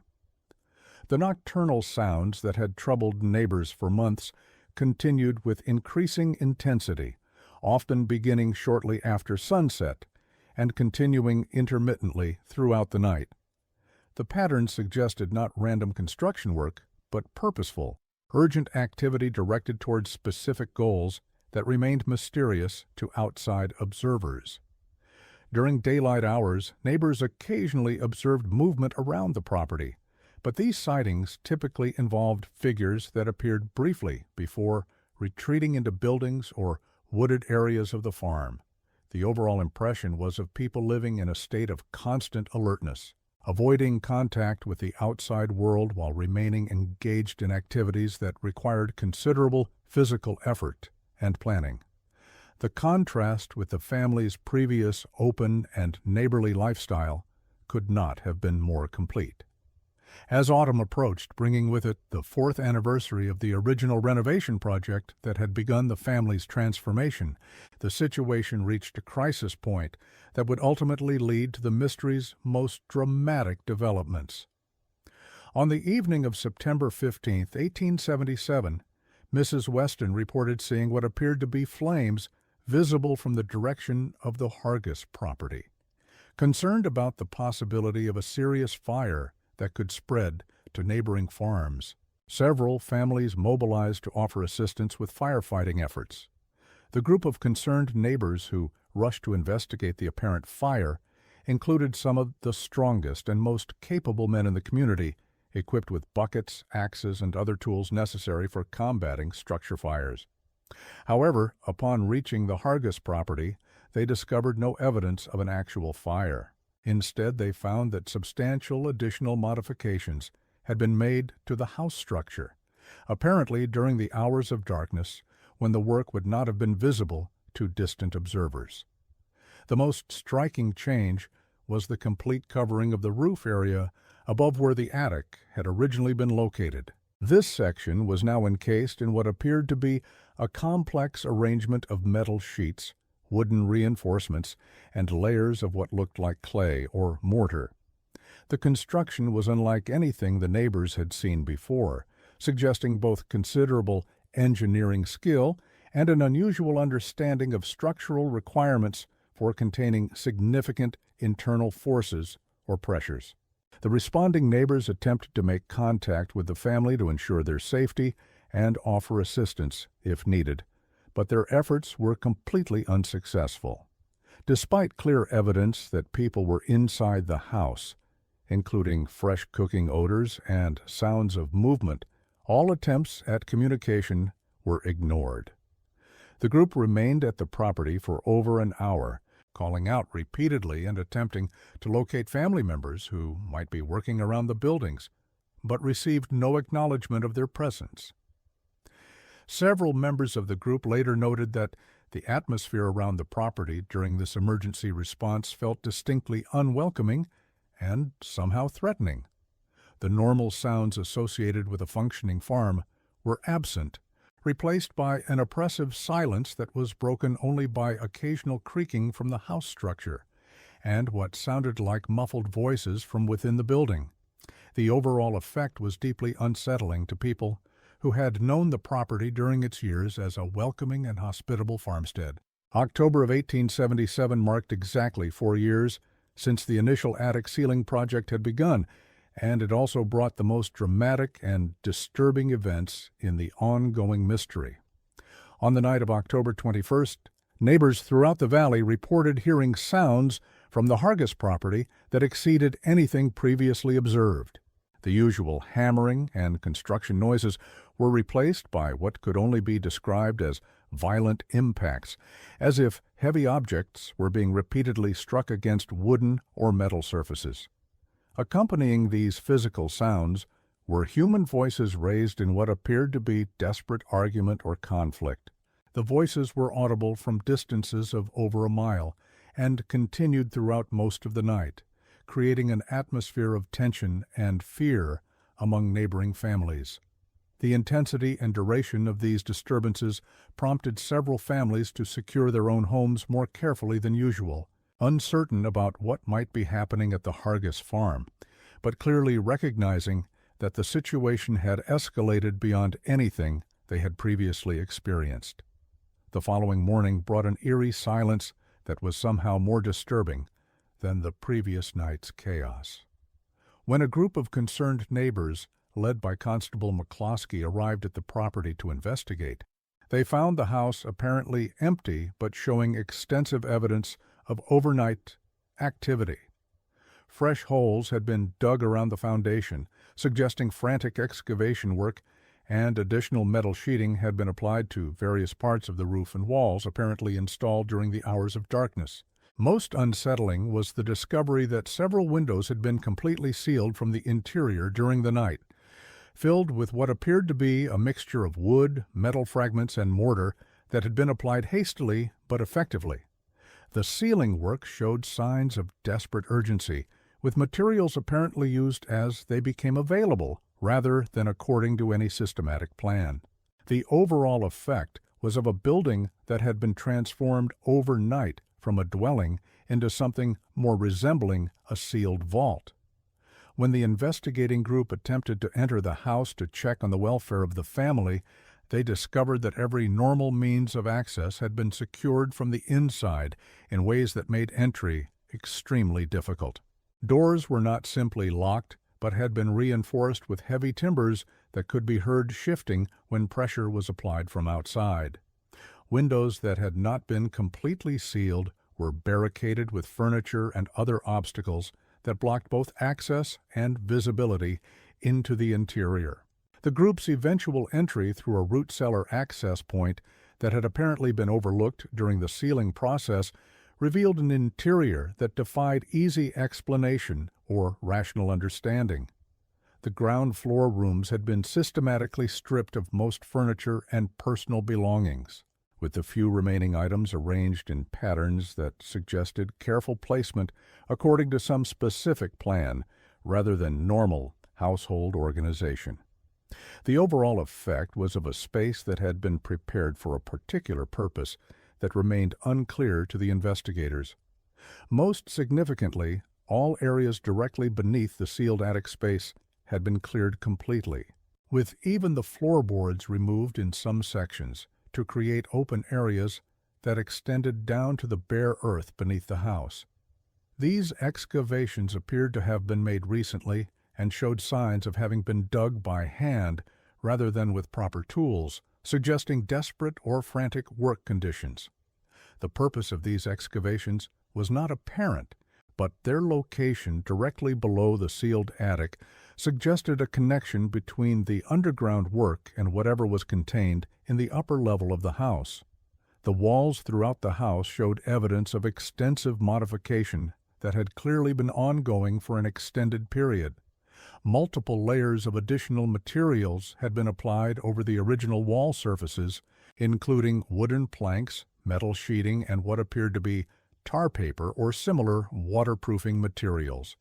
The nocturnal sounds that had troubled neighbors for months continued with increasing intensity, often beginning shortly after sunset and continuing intermittently throughout the night. The pattern suggested not random construction work, but purposeful, urgent activity directed towards specific goals that remained mysterious to outside observers. During daylight hours, neighbors occasionally observed movement around the property, but these sightings typically involved figures that appeared briefly before retreating into buildings or wooded areas of the farm. The overall impression was of people living in a state of constant alertness, avoiding contact with the outside world while remaining engaged in activities that required considerable physical effort and planning. The contrast with the family's previous open and neighborly lifestyle could not have been more complete. As autumn approached, bringing with it the 4th anniversary of the original renovation project that had begun the family's transformation, the situation reached a crisis point that would ultimately lead to the mystery's most dramatic developments. On the evening of September 15, 1877, Mrs. Weston reported seeing what appeared to be flames visible from the direction of the Hargiss property. Concerned about the possibility of a serious fire that could spread to neighboring farms, several families mobilized to offer assistance with firefighting efforts. The group of concerned neighbors who rushed to investigate the apparent fire included some of the strongest and most capable men in the community, equipped with buckets, axes, and other tools necessary for combating structure fires. However, upon reaching the Hargiss property, they discovered no evidence of an actual fire. Instead, they found that substantial additional modifications had been made to the house structure, apparently during the hours of darkness when the work would not have been visible to distant observers. The most striking change was the complete covering of the roof area above where the attic had originally been located. This section was now encased in what appeared to be a complex arrangement of metal sheets, wooden reinforcements, and layers of what looked like clay or mortar. The construction was unlike anything the neighbors had seen before, suggesting both considerable engineering skill and an unusual understanding of structural requirements for containing significant internal forces or pressures. The responding neighbors attempted to make contact with the family to ensure their safety and offer assistance if needed, but their efforts were completely unsuccessful. Despite clear evidence that people were inside the house, including fresh cooking odors and sounds of movement, all attempts at communication were ignored. The group remained at the property for over an hour, calling out repeatedly and attempting to locate family members who might be working around the buildings, but received no acknowledgement of their presence. Several members of the group later noted that the atmosphere around the property during this emergency response felt distinctly unwelcoming and somehow threatening. The normal sounds associated with a functioning farm were absent, replaced by an oppressive silence that was broken only by occasional creaking from the house structure and what sounded like muffled voices from within the building. The overall effect was deeply unsettling to people who had known the property during its years as a welcoming and hospitable farmstead. October of 1877 marked exactly 4 years since the initial attic ceiling project had begun, and it also brought the most dramatic and disturbing events in the ongoing mystery. On the night of October 21st, neighbors throughout the valley reported hearing sounds from the Hargiss property that exceeded anything previously observed. The usual hammering and construction noises were replaced by what could only be described as violent impacts, as if heavy objects were being repeatedly struck against wooden or metal surfaces. Accompanying these physical sounds were human voices raised in what appeared to be desperate argument or conflict. The voices were audible from distances of over a mile and continued throughout most of the night, creating an atmosphere of tension and fear among neighboring families. The intensity and duration of these disturbances prompted several families to secure their own homes more carefully than usual, uncertain about what might be happening at the Hargiss farm, but clearly recognizing that the situation had escalated beyond anything they had previously experienced. The following morning brought an eerie silence that was somehow more disturbing than the previous night's chaos. When a group of concerned neighbors, led by Constable McCloskey, arrived at the property to investigate, they found the house apparently empty but showing extensive evidence of overnight activity. Fresh holes had been dug around the foundation, suggesting frantic excavation work, and additional metal sheeting had been applied to various parts of the roof and walls, apparently installed during the hours of darkness. Most unsettling was the discovery that several windows had been completely sealed from the interior during the night. Filled with what appeared to be a mixture of wood, metal fragments, and mortar, that had been applied hastily but effectively. The ceiling work showed signs of desperate urgency, with materials apparently used as they became available rather than according to any systematic plan. The overall effect was of a building that had been transformed overnight from a dwelling into something more resembling a sealed vault. When the investigating group attempted to enter the house to check on the welfare of the family, they discovered that every normal means of access had been secured from the inside in ways that made entry extremely difficult. Doors were not simply locked, but had been reinforced with heavy timbers that could be heard shifting when pressure was applied from outside. Windows that had not been completely sealed were barricaded with furniture and other obstacles that blocked both access and visibility into the interior. The group's eventual entry through a root cellar access point that had apparently been overlooked during the sealing process revealed an interior that defied easy explanation or rational understanding. The ground floor rooms had been systematically stripped of most furniture and personal belongings, with the few remaining items arranged in patterns that suggested careful placement according to some specific plan rather than normal household organization. The overall effect was of a space that had been prepared for a particular purpose that remained unclear to the investigators. Most significantly, all areas directly beneath the sealed attic space had been cleared completely, with even the floorboards removed in some sections to create open areas that extended down to the bare earth beneath the house. These excavations appeared to have been made recently and showed signs of having been dug by hand rather than with proper tools, suggesting desperate or frantic work conditions. The purpose of these excavations was not apparent, but their location directly below the sealed attic suggested a connection between the underground work and whatever was contained in the upper level of the house. The walls throughout the house showed evidence of extensive modification that had clearly been ongoing for an extended period. Multiple layers of additional materials had been applied over the original wall surfaces, including wooden planks, metal sheeting, and what appeared to be tar paper or similar waterproofing materials.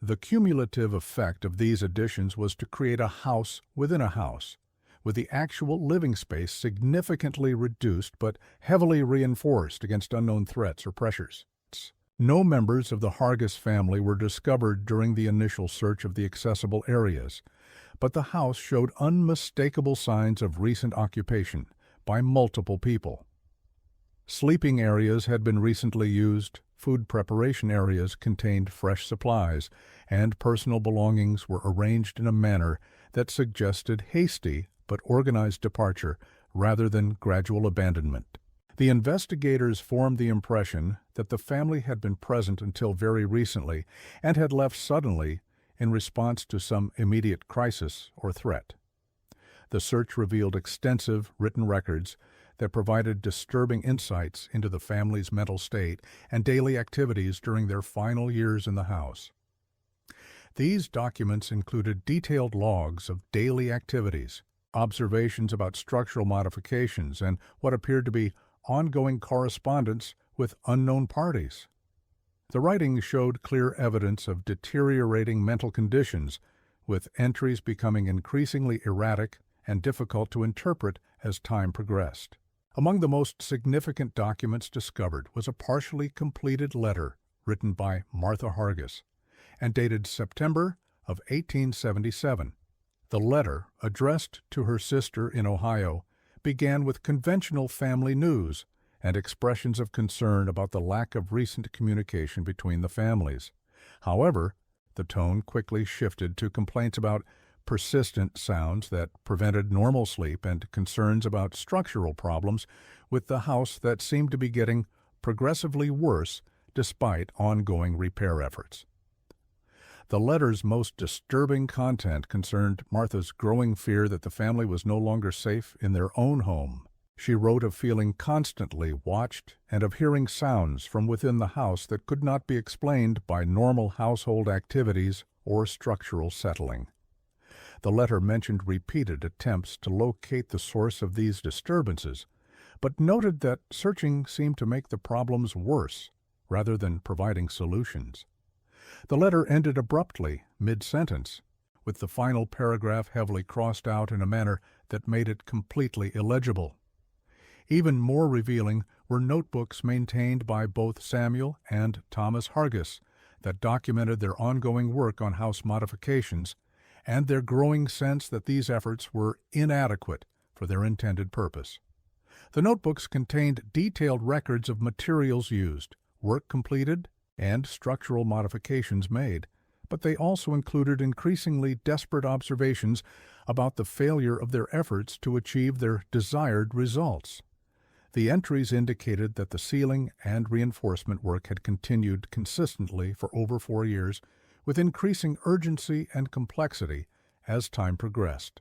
The cumulative effect of these additions was to create a house within a house, with the actual living space significantly reduced but heavily reinforced against unknown threats or pressures. No members of the Hargiss family were discovered during the initial search of the accessible areas, but the house showed unmistakable signs of recent occupation by multiple people. Sleeping areas had been recently used, food preparation areas contained fresh supplies, and personal belongings were arranged in a manner that suggested hasty but organized departure rather than gradual abandonment. The investigators formed the impression that the family had been present until very recently and had left suddenly in response to some immediate crisis or threat. The search revealed extensive written records that provided disturbing insights into the family's mental state and daily activities during their final years in the house. These documents included detailed logs of daily activities, observations about structural modifications, and what appeared to be ongoing correspondence with unknown parties. The writing showed clear evidence of deteriorating mental conditions, with entries becoming increasingly erratic and difficult to interpret as time progressed. Among the most significant documents discovered was a partially completed letter written by Martha Hargiss and dated September of 1877. The letter, addressed to her sister in Ohio, began with conventional family news and expressions of concern about the lack of recent communication between the families. However, the tone quickly shifted to complaints about persistent sounds that prevented normal sleep and concerns about structural problems with the house that seemed to be getting progressively worse despite ongoing repair efforts. The letter's most disturbing content concerned Martha's growing fear that the family was no longer safe in their own home. She wrote of feeling constantly watched and of hearing sounds from within the house that could not be explained by normal household activities or structural settling. The letter mentioned repeated attempts to locate the source of these disturbances, but noted that searching seemed to make the problems worse rather than providing solutions. The letter ended abruptly, mid-sentence, with the final paragraph heavily crossed out in a manner that made it completely illegible. Even more revealing were notebooks maintained by both Samuel and Thomas Hargiss that documented their ongoing work on house modifications and their growing sense that these efforts were inadequate for their intended purpose. The notebooks contained detailed records of materials used, work completed, and structural modifications made, but they also included increasingly desperate observations about the failure of their efforts to achieve their desired results. The entries indicated that the ceiling and reinforcement work had continued consistently for over 4 years, with increasing urgency and complexity as time progressed.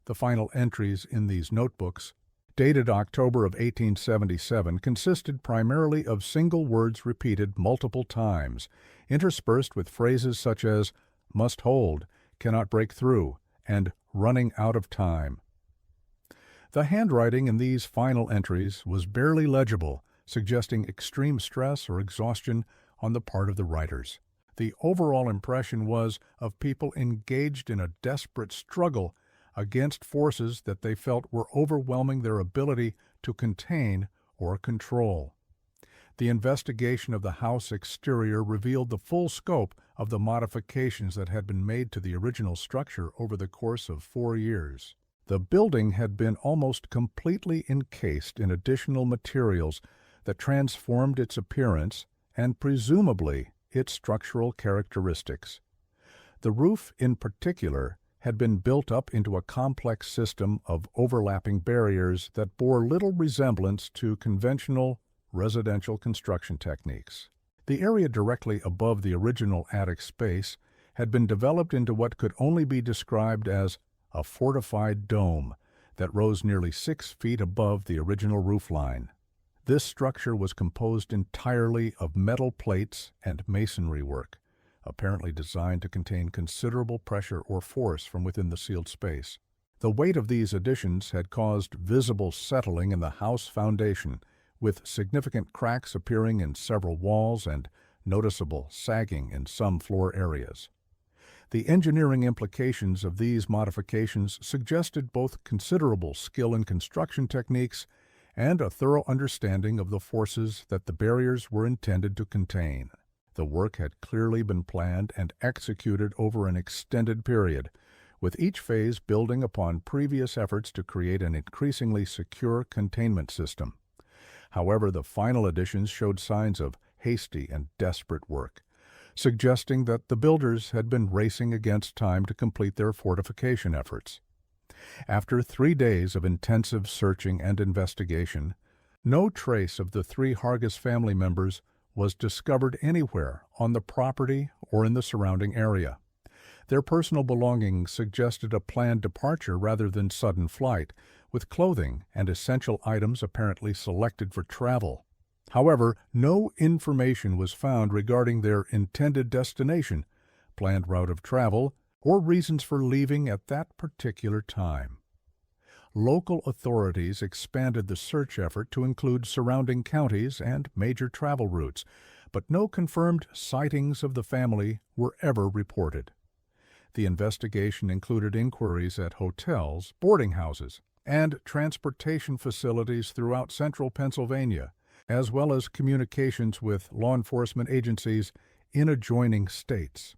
The final entries in these notebooks, dated October of 1877, consisted primarily of single words repeated multiple times, interspersed with phrases such as "must hold," "cannot break through," and "running out of time." The handwriting in these final entries was barely legible, suggesting extreme stress or exhaustion on the part of the writers. The overall impression was of people engaged in a desperate struggle against forces that they felt were overwhelming their ability to contain or control. The investigation of the house exterior revealed the full scope of the modifications that had been made to the original structure over the course of 4 years. The building had been almost completely encased in additional materials that transformed its appearance and presumably its structural characteristics. The roof, in particular, had been built up into a complex system of overlapping barriers that bore little resemblance to conventional residential construction techniques. The area directly above the original attic space had been developed into what could only be described as a fortified dome that rose nearly 6 feet above the original roof line. This structure was composed entirely of metal plates and masonry work, apparently designed to contain considerable pressure or force from within the sealed space. The weight of these additions had caused visible settling in the house foundation, with significant cracks appearing in several walls and noticeable sagging in some floor areas. The engineering implications of these modifications suggested both considerable skill in construction techniques and a thorough understanding of the forces that the barriers were intended to contain. The work had clearly been planned and executed over an extended period, with each phase building upon previous efforts to create an increasingly secure containment system. However, the final additions showed signs of hasty and desperate work, suggesting that the builders had been racing against time to complete their fortification efforts. After 3 days of intensive searching and investigation, no trace of the 3 Hargiss family members was discovered anywhere on the property or in the surrounding area. Their personal belongings suggested a planned departure rather than sudden flight, with clothing and essential items apparently selected for travel. However, no information was found regarding their intended destination, planned route of travel, or reasons for leaving at that particular time. Local authorities expanded the search effort to include surrounding counties and major travel routes, but no confirmed sightings of the family were ever reported. The investigation included inquiries at hotels, boarding houses, and transportation facilities throughout central Pennsylvania, as well as communications with law enforcement agencies in adjoining states.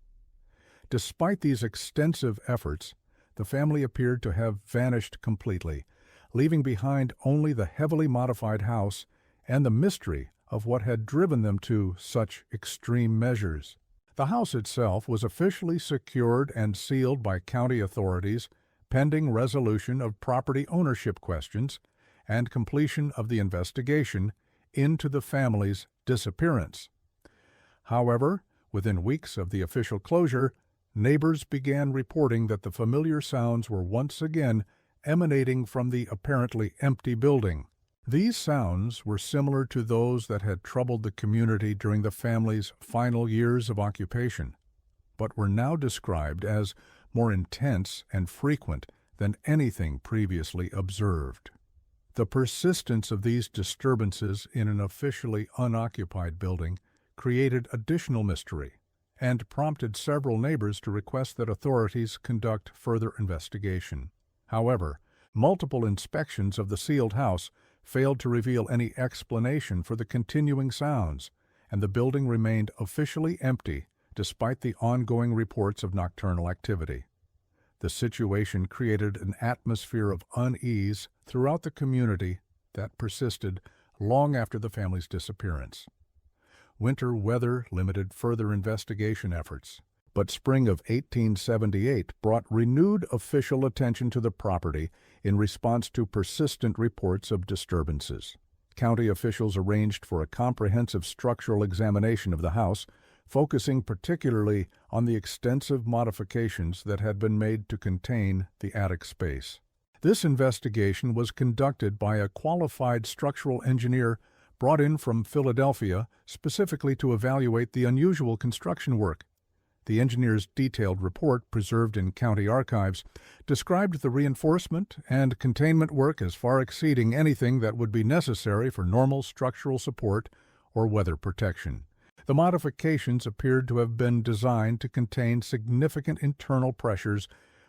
Despite these extensive efforts, the family appeared to have vanished completely, leaving behind only the heavily modified house and the mystery of what had driven them to such extreme measures. The house itself was officially secured and sealed by county authorities pending resolution of property ownership questions and completion of the investigation into the family's disappearance. However, within weeks of the official closure, neighbors began reporting that the familiar sounds were once again emanating from the apparently empty building. These sounds were similar to those that had troubled the community during the family's final years of occupation, but were now described as more intense and frequent than anything previously observed. The persistence of these disturbances in an officially unoccupied building created additional mystery and prompted several neighbors to request that authorities conduct further investigation. However, multiple inspections of the sealed house failed to reveal any explanation for the continuing sounds, and the building remained officially empty despite the ongoing reports of nocturnal activity. The situation created an atmosphere of unease throughout the community that persisted long after the family's disappearance. Winter weather limited further investigation efforts, but spring of 1878 brought renewed official attention to the property in response to persistent reports of disturbances. County officials arranged for a comprehensive structural examination of the house, focusing particularly on the extensive modifications that had been made to contain the attic space. This investigation was conducted by a qualified structural engineer brought in from Philadelphia specifically to evaluate the unusual construction work. The engineer's detailed report, preserved in county archives, described the reinforcement and containment work as far exceeding anything that would be necessary for normal structural support or weather protection. The modifications appeared to have been designed to contain significant internal pressures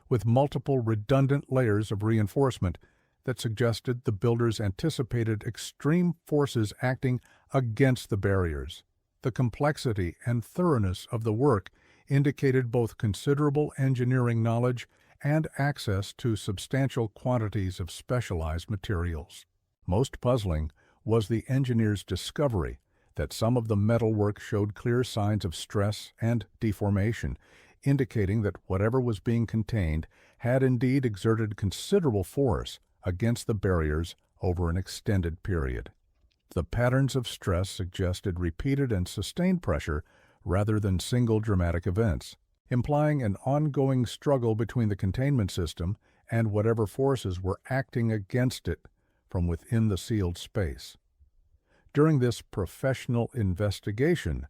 with multiple redundant layers of reinforcement that suggested the builders anticipated extreme forces acting against the barriers. The complexity and thoroughness of the work indicated both considerable engineering knowledge and access to substantial quantities of specialized materials. Most puzzling was the engineer's discovery that some of the metalwork showed clear signs of stress and deformation, indicating that whatever was being contained had indeed exerted considerable force against the barriers over an extended period. The patterns of stress suggested repeated and sustained pressure rather than single dramatic events, implying an ongoing struggle between the containment system and whatever forces were acting against it from within the sealed space. During this professional investigation,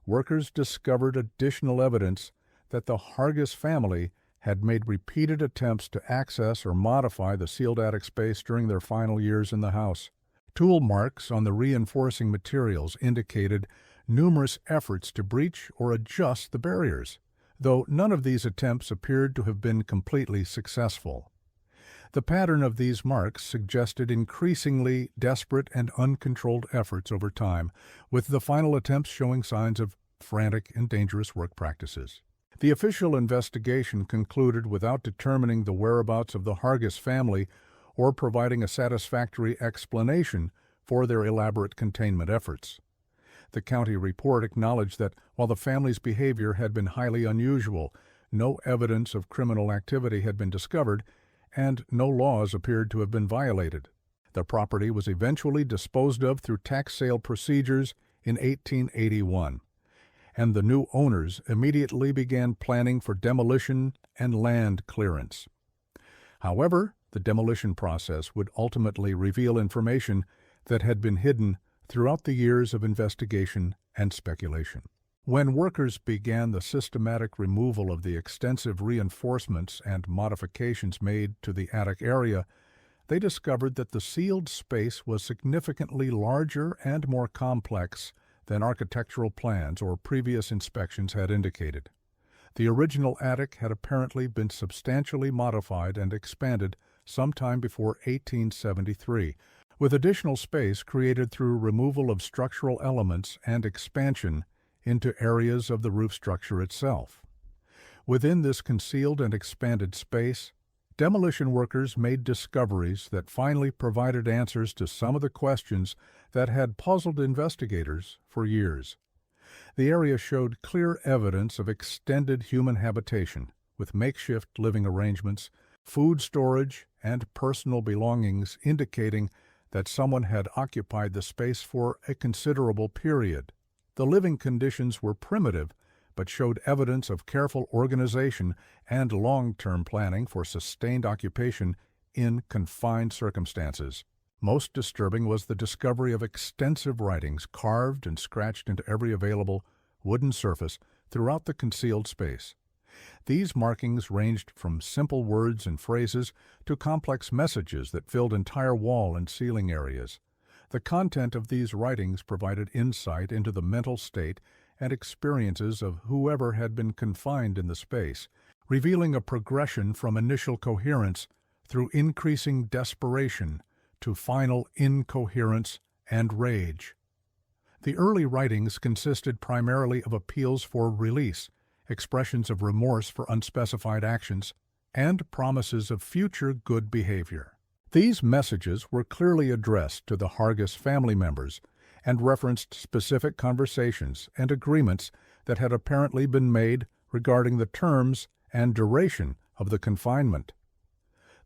workers discovered additional evidence that the Hargiss family had made repeated attempts to access or modify the sealed attic space during their final years in the house. Tool marks on the reinforcing materials indicated numerous efforts to breach or adjust the barriers, though none of these attempts appeared to have been completely successful. The pattern of these marks suggested increasingly desperate and uncontrolled efforts over time, with the final attempts showing signs of frantic and dangerous work practices. The official investigation concluded without determining the whereabouts of the Hargiss family or providing a satisfactory explanation for their elaborate containment efforts. The county report acknowledged that while the family's behavior had been highly unusual, no evidence of criminal activity had been discovered, and no laws appeared to have been violated. The property was eventually disposed of through tax sale procedures in 1881, and the new owners immediately began planning for demolition and land clearance. However, the demolition process would ultimately reveal information that had been hidden throughout the years of investigation and speculation. When workers began the systematic removal of the extensive reinforcements and modifications made to the attic area, they discovered that the sealed space was significantly larger and more complex than architectural plans or previous inspections had indicated. The original attic had apparently been substantially modified and expanded sometime before 1873, with additional space created through removal of structural elements and expansion into areas of the roof structure itself. Within this concealed and expanded space, demolition workers made discoveries that finally provided answers to some of the questions that had puzzled investigators for years. The area showed clear evidence of extended human habitation, with makeshift living arrangements, food storage, and personal belongings indicating that someone had occupied the space for a considerable period. The living conditions were primitive, but showed evidence of careful organization and long-term planning for sustained occupation in confined circumstances. Most disturbing was the discovery of extensive writings carved and scratched into every available wooden surface throughout the concealed space. These markings ranged from simple words and phrases to complex messages that filled entire wall and ceiling areas. The content of these writings provided insight into the mental state and experiences of whoever had been confined in the space, revealing a progression from initial coherence through increasing desperation to final incoherence and rage. The early writings consisted primarily of appeals for release, expressions of remorse for unspecified actions, and promises of future good behavior. These messages were clearly addressed to the Hargiss family members and referenced specific conversations and agreements that had apparently been made regarding the terms and duration of the confinement.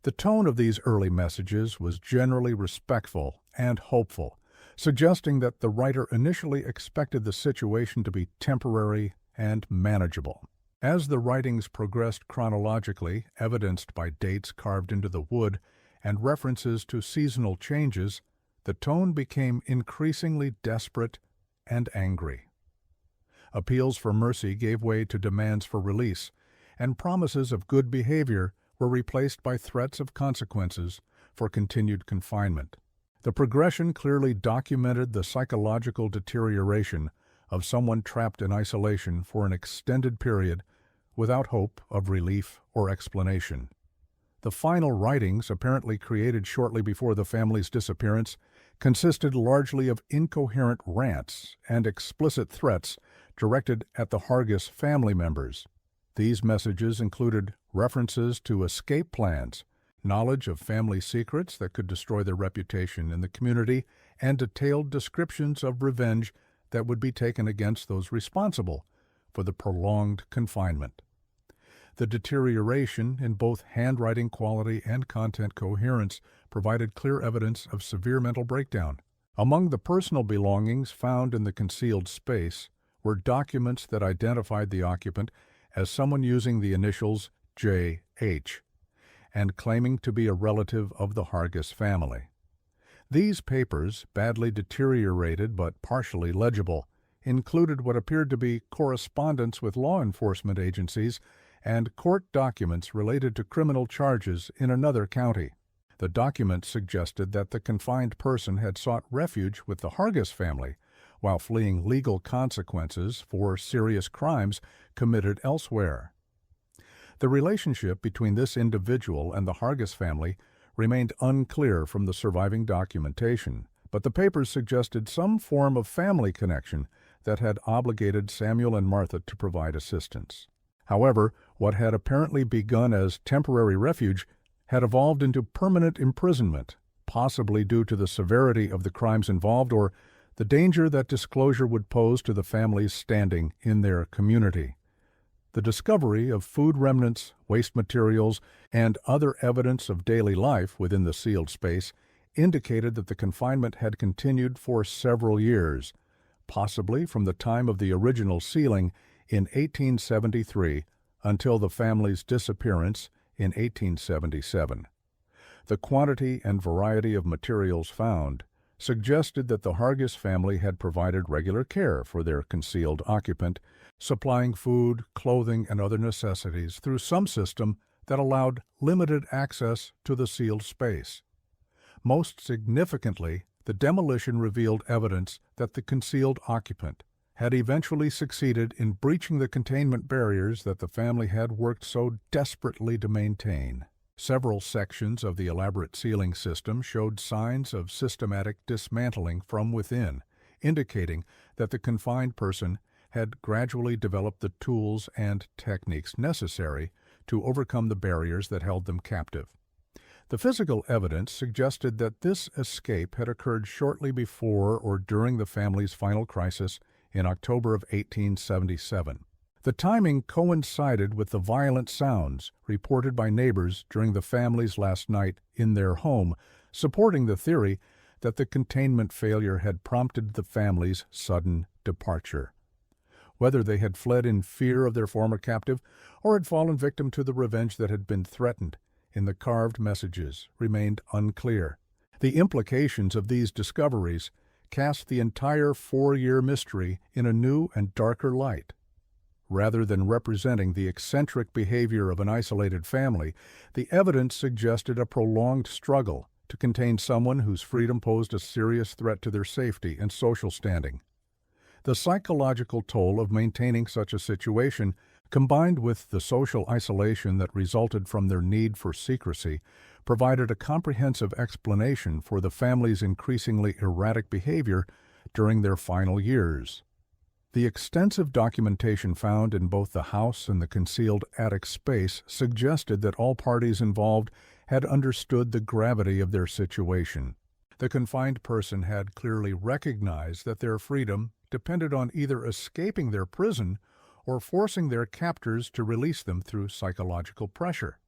The tone of these early messages was generally respectful and hopeful, suggesting that the writer initially expected the situation to be temporary and manageable. As the writings progressed chronologically, evidenced by dates carved into the wood and references to seasonal changes, the tone became increasingly desperate and angry. Appeals for mercy gave way to demands for release, and promises of good behavior were replaced by threats of consequences for continued confinement. The progression clearly documented the psychological deterioration of someone trapped in isolation for an extended period without hope of relief or explanation. The final writings, apparently created shortly before the family's disappearance, consisted largely of incoherent rants and explicit threats directed at the Hargiss family members. These messages included references to escape plans, knowledge of family secrets that could destroy their reputation in the community, and detailed descriptions of revenge that would be taken against those responsible for the prolonged confinement. The deterioration in both handwriting quality and content coherence provided clear evidence of severe mental breakdown. Among the personal belongings found in the concealed space were documents that identified the occupant as someone using the initials J.H. and claiming to be a relative of the Hargiss family. These papers, badly deteriorated but partially legible, included what appeared to be correspondence with law enforcement agencies and court documents related to criminal charges in another county. The documents suggested that the confined person had sought refuge with the Hargiss family while fleeing legal consequences for serious crimes committed elsewhere. The relationship between this individual and the Hargiss family remained unclear from the surviving documentation, but the papers suggested some form of family connection that had obligated Samuel and Martha to provide assistance. However, what had apparently begun as temporary refuge had evolved into permanent imprisonment, possibly due to the severity of the crimes involved or the danger that disclosure would pose to the family's standing in their community. The discovery of food remnants, waste materials, and other evidence of daily life within the sealed space indicated that the confinement had continued for several years, possibly from the time of the original sealing in 1873 until the family's disappearance in 1877. The quantity and variety of materials found suggested that the Hargiss family had provided regular care for their concealed occupant, supplying food, clothing, and other necessities through some system that allowed limited access to the sealed space. Most significantly, the demolition revealed evidence that the concealed occupant had eventually succeeded in breaching the containment barriers that the family had worked so desperately to maintain. Several sections of the elaborate sealing system showed signs of systematic dismantling from within, indicating that the confined person had gradually developed the tools and techniques necessary to overcome the barriers that held them captive. The physical evidence suggested that this escape had occurred shortly before or during the family's final crisis in October of 1877. The timing coincided with the violent sounds reported by neighbors during the family's last night in their home, supporting the theory that the containment failure had prompted the family's sudden departure. Whether they had fled in fear of their former captive or had fallen victim to the revenge that had been threatened in the carved messages remained unclear. The implications of these discoveries cast the entire 4-year mystery in a new and darker light. Rather than representing the eccentric behavior of an isolated family, the evidence suggested a prolonged struggle to contain someone whose freedom posed a serious threat to their safety and social standing. The psychological toll of maintaining such a situation, combined with the social isolation that resulted from their need for secrecy, provided a comprehensive explanation for the family's increasingly erratic behavior during their final years. The extensive documentation found in both the house and the concealed attic space suggested that all parties involved had understood the gravity of their situation. The confined person had clearly recognized that their freedom depended on either escaping their prison or forcing their captors to release them through psychological pressure.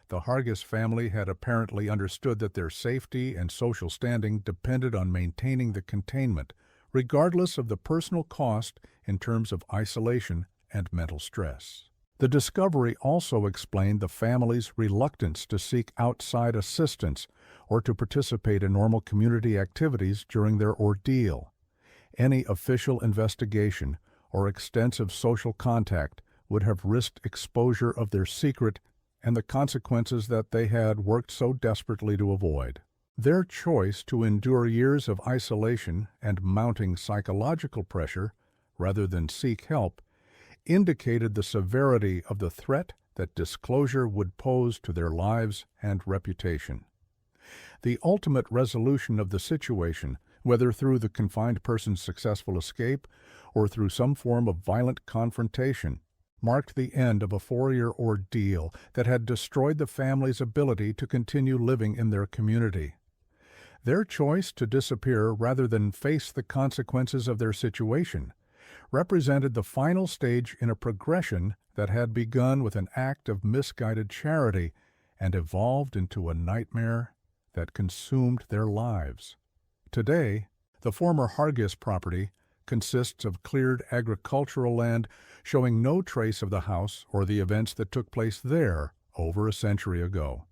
The Hargiss family had apparently understood that their safety and social standing depended on maintaining the containment, regardless of the personal cost in terms of isolation and mental stress. The discovery also explained the family's reluctance to seek outside assistance or to participate in normal community activities during their ordeal. Any official investigation or extensive social contact would have risked exposure of their secret and the consequences that they had worked so desperately to avoid. Their choice to endure years of isolation and mounting psychological pressure, rather than seek help, indicated the severity of the threat that disclosure would pose to their lives and reputation. The ultimate resolution of the situation, whether through the confined person's successful escape or through some form of violent confrontation, marked the end of a 4-year ordeal that had destroyed the family's ability to continue living in their community. Their choice to disappear rather than face the consequences of their situation represented the final stage in a progression that had begun with an act of misguided charity and evolved into a nightmare that consumed their lives. Today, the former Hargiss property consists of cleared agricultural land showing no trace of the house or the events that took place there over a century ago.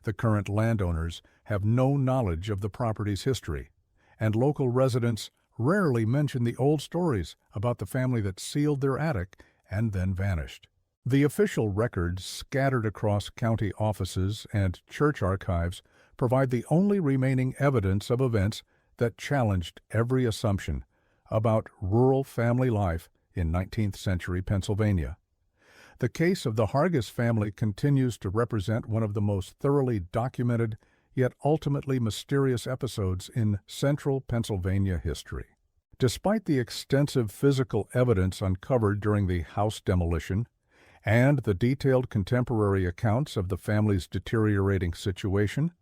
The current landowners have no knowledge of the property's history, and local residents rarely mention the old stories about the family that sealed their attic and then vanished. The official records scattered across county offices and church archives provide the only remaining evidence of events that challenged every assumption about rural family life in 19th century Pennsylvania. The case of the Hargiss family continues to represent one of the most thoroughly documented yet ultimately mysterious episodes in central Pennsylvania history. Despite the extensive physical evidence uncovered during the house demolition and the detailed contemporary accounts of the family's deteriorating situation,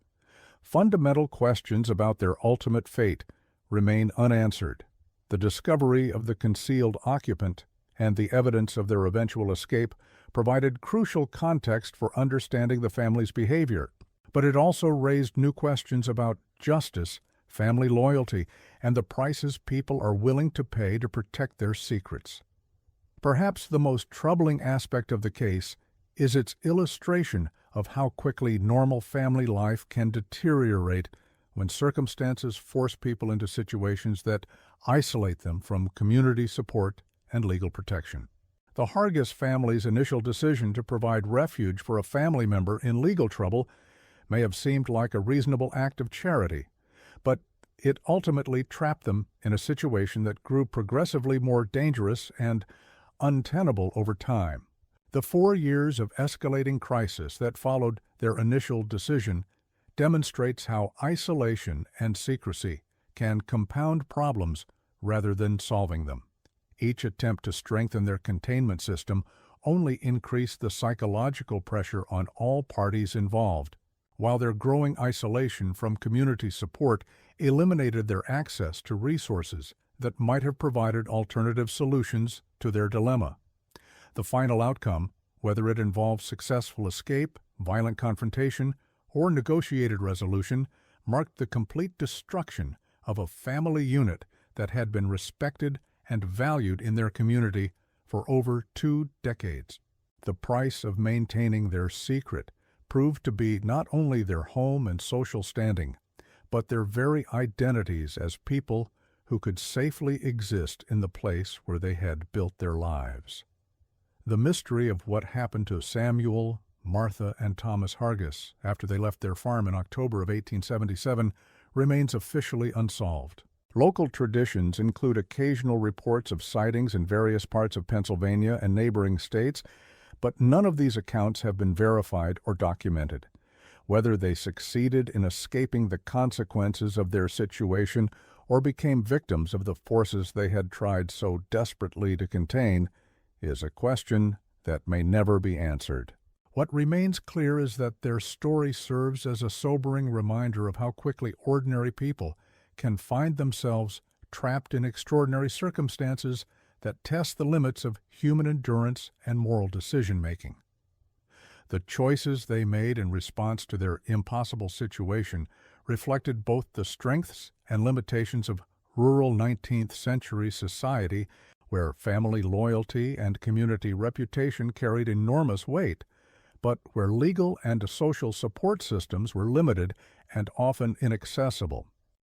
fundamental questions about their ultimate fate remain unanswered. The discovery of the concealed occupant and the evidence of their eventual escape provided crucial context for understanding the family's behavior, but it also raised new questions about justice, family loyalty, and the prices people are willing to pay to protect their secrets. Perhaps the most troubling aspect of the case is its illustration of how quickly normal family life can deteriorate when circumstances force people into situations that isolate them from community support and legal protection. The Hargiss family's initial decision to provide refuge for a family member in legal trouble may have seemed like a reasonable act of charity, but it ultimately trapped them in a situation that grew progressively more dangerous and untenable over time. The 4 years of escalating crisis that followed their initial decision demonstrates how isolation and secrecy can compound problems rather than solving them. Each attempt to strengthen their containment system only increased the psychological pressure on all parties involved, while their growing isolation from community support eliminated their access to resources that might have provided alternative solutions to their dilemma. The final outcome, whether it involved successful escape, violent confrontation, or negotiated resolution, marked the complete destruction of a family unit that had been respected and valued in their community for over 2 decades. The price of maintaining their secret proved to be not only their home and social standing, but their very identities as people who could safely exist in the place where they had built their lives. The mystery of what happened to Samuel, Martha, and Thomas Hargiss after they left their farm in October of 1877 remains officially unsolved. Local traditions include occasional reports of sightings in various parts of Pennsylvania and neighboring states, but none of these accounts have been verified or documented. Whether they succeeded in escaping the consequences of their situation or became victims of the forces they had tried so desperately to contain is a question that may never be answered. What remains clear is that their story serves as a sobering reminder of how quickly ordinary people can find themselves trapped in extraordinary circumstances that test the limits of human endurance and moral decision-making. The choices they made in response to their impossible situation reflected both the strengths and limitations of rural 19th century society, where family loyalty and community reputation carried enormous weight, but where legal and social support systems were limited and often inaccessible.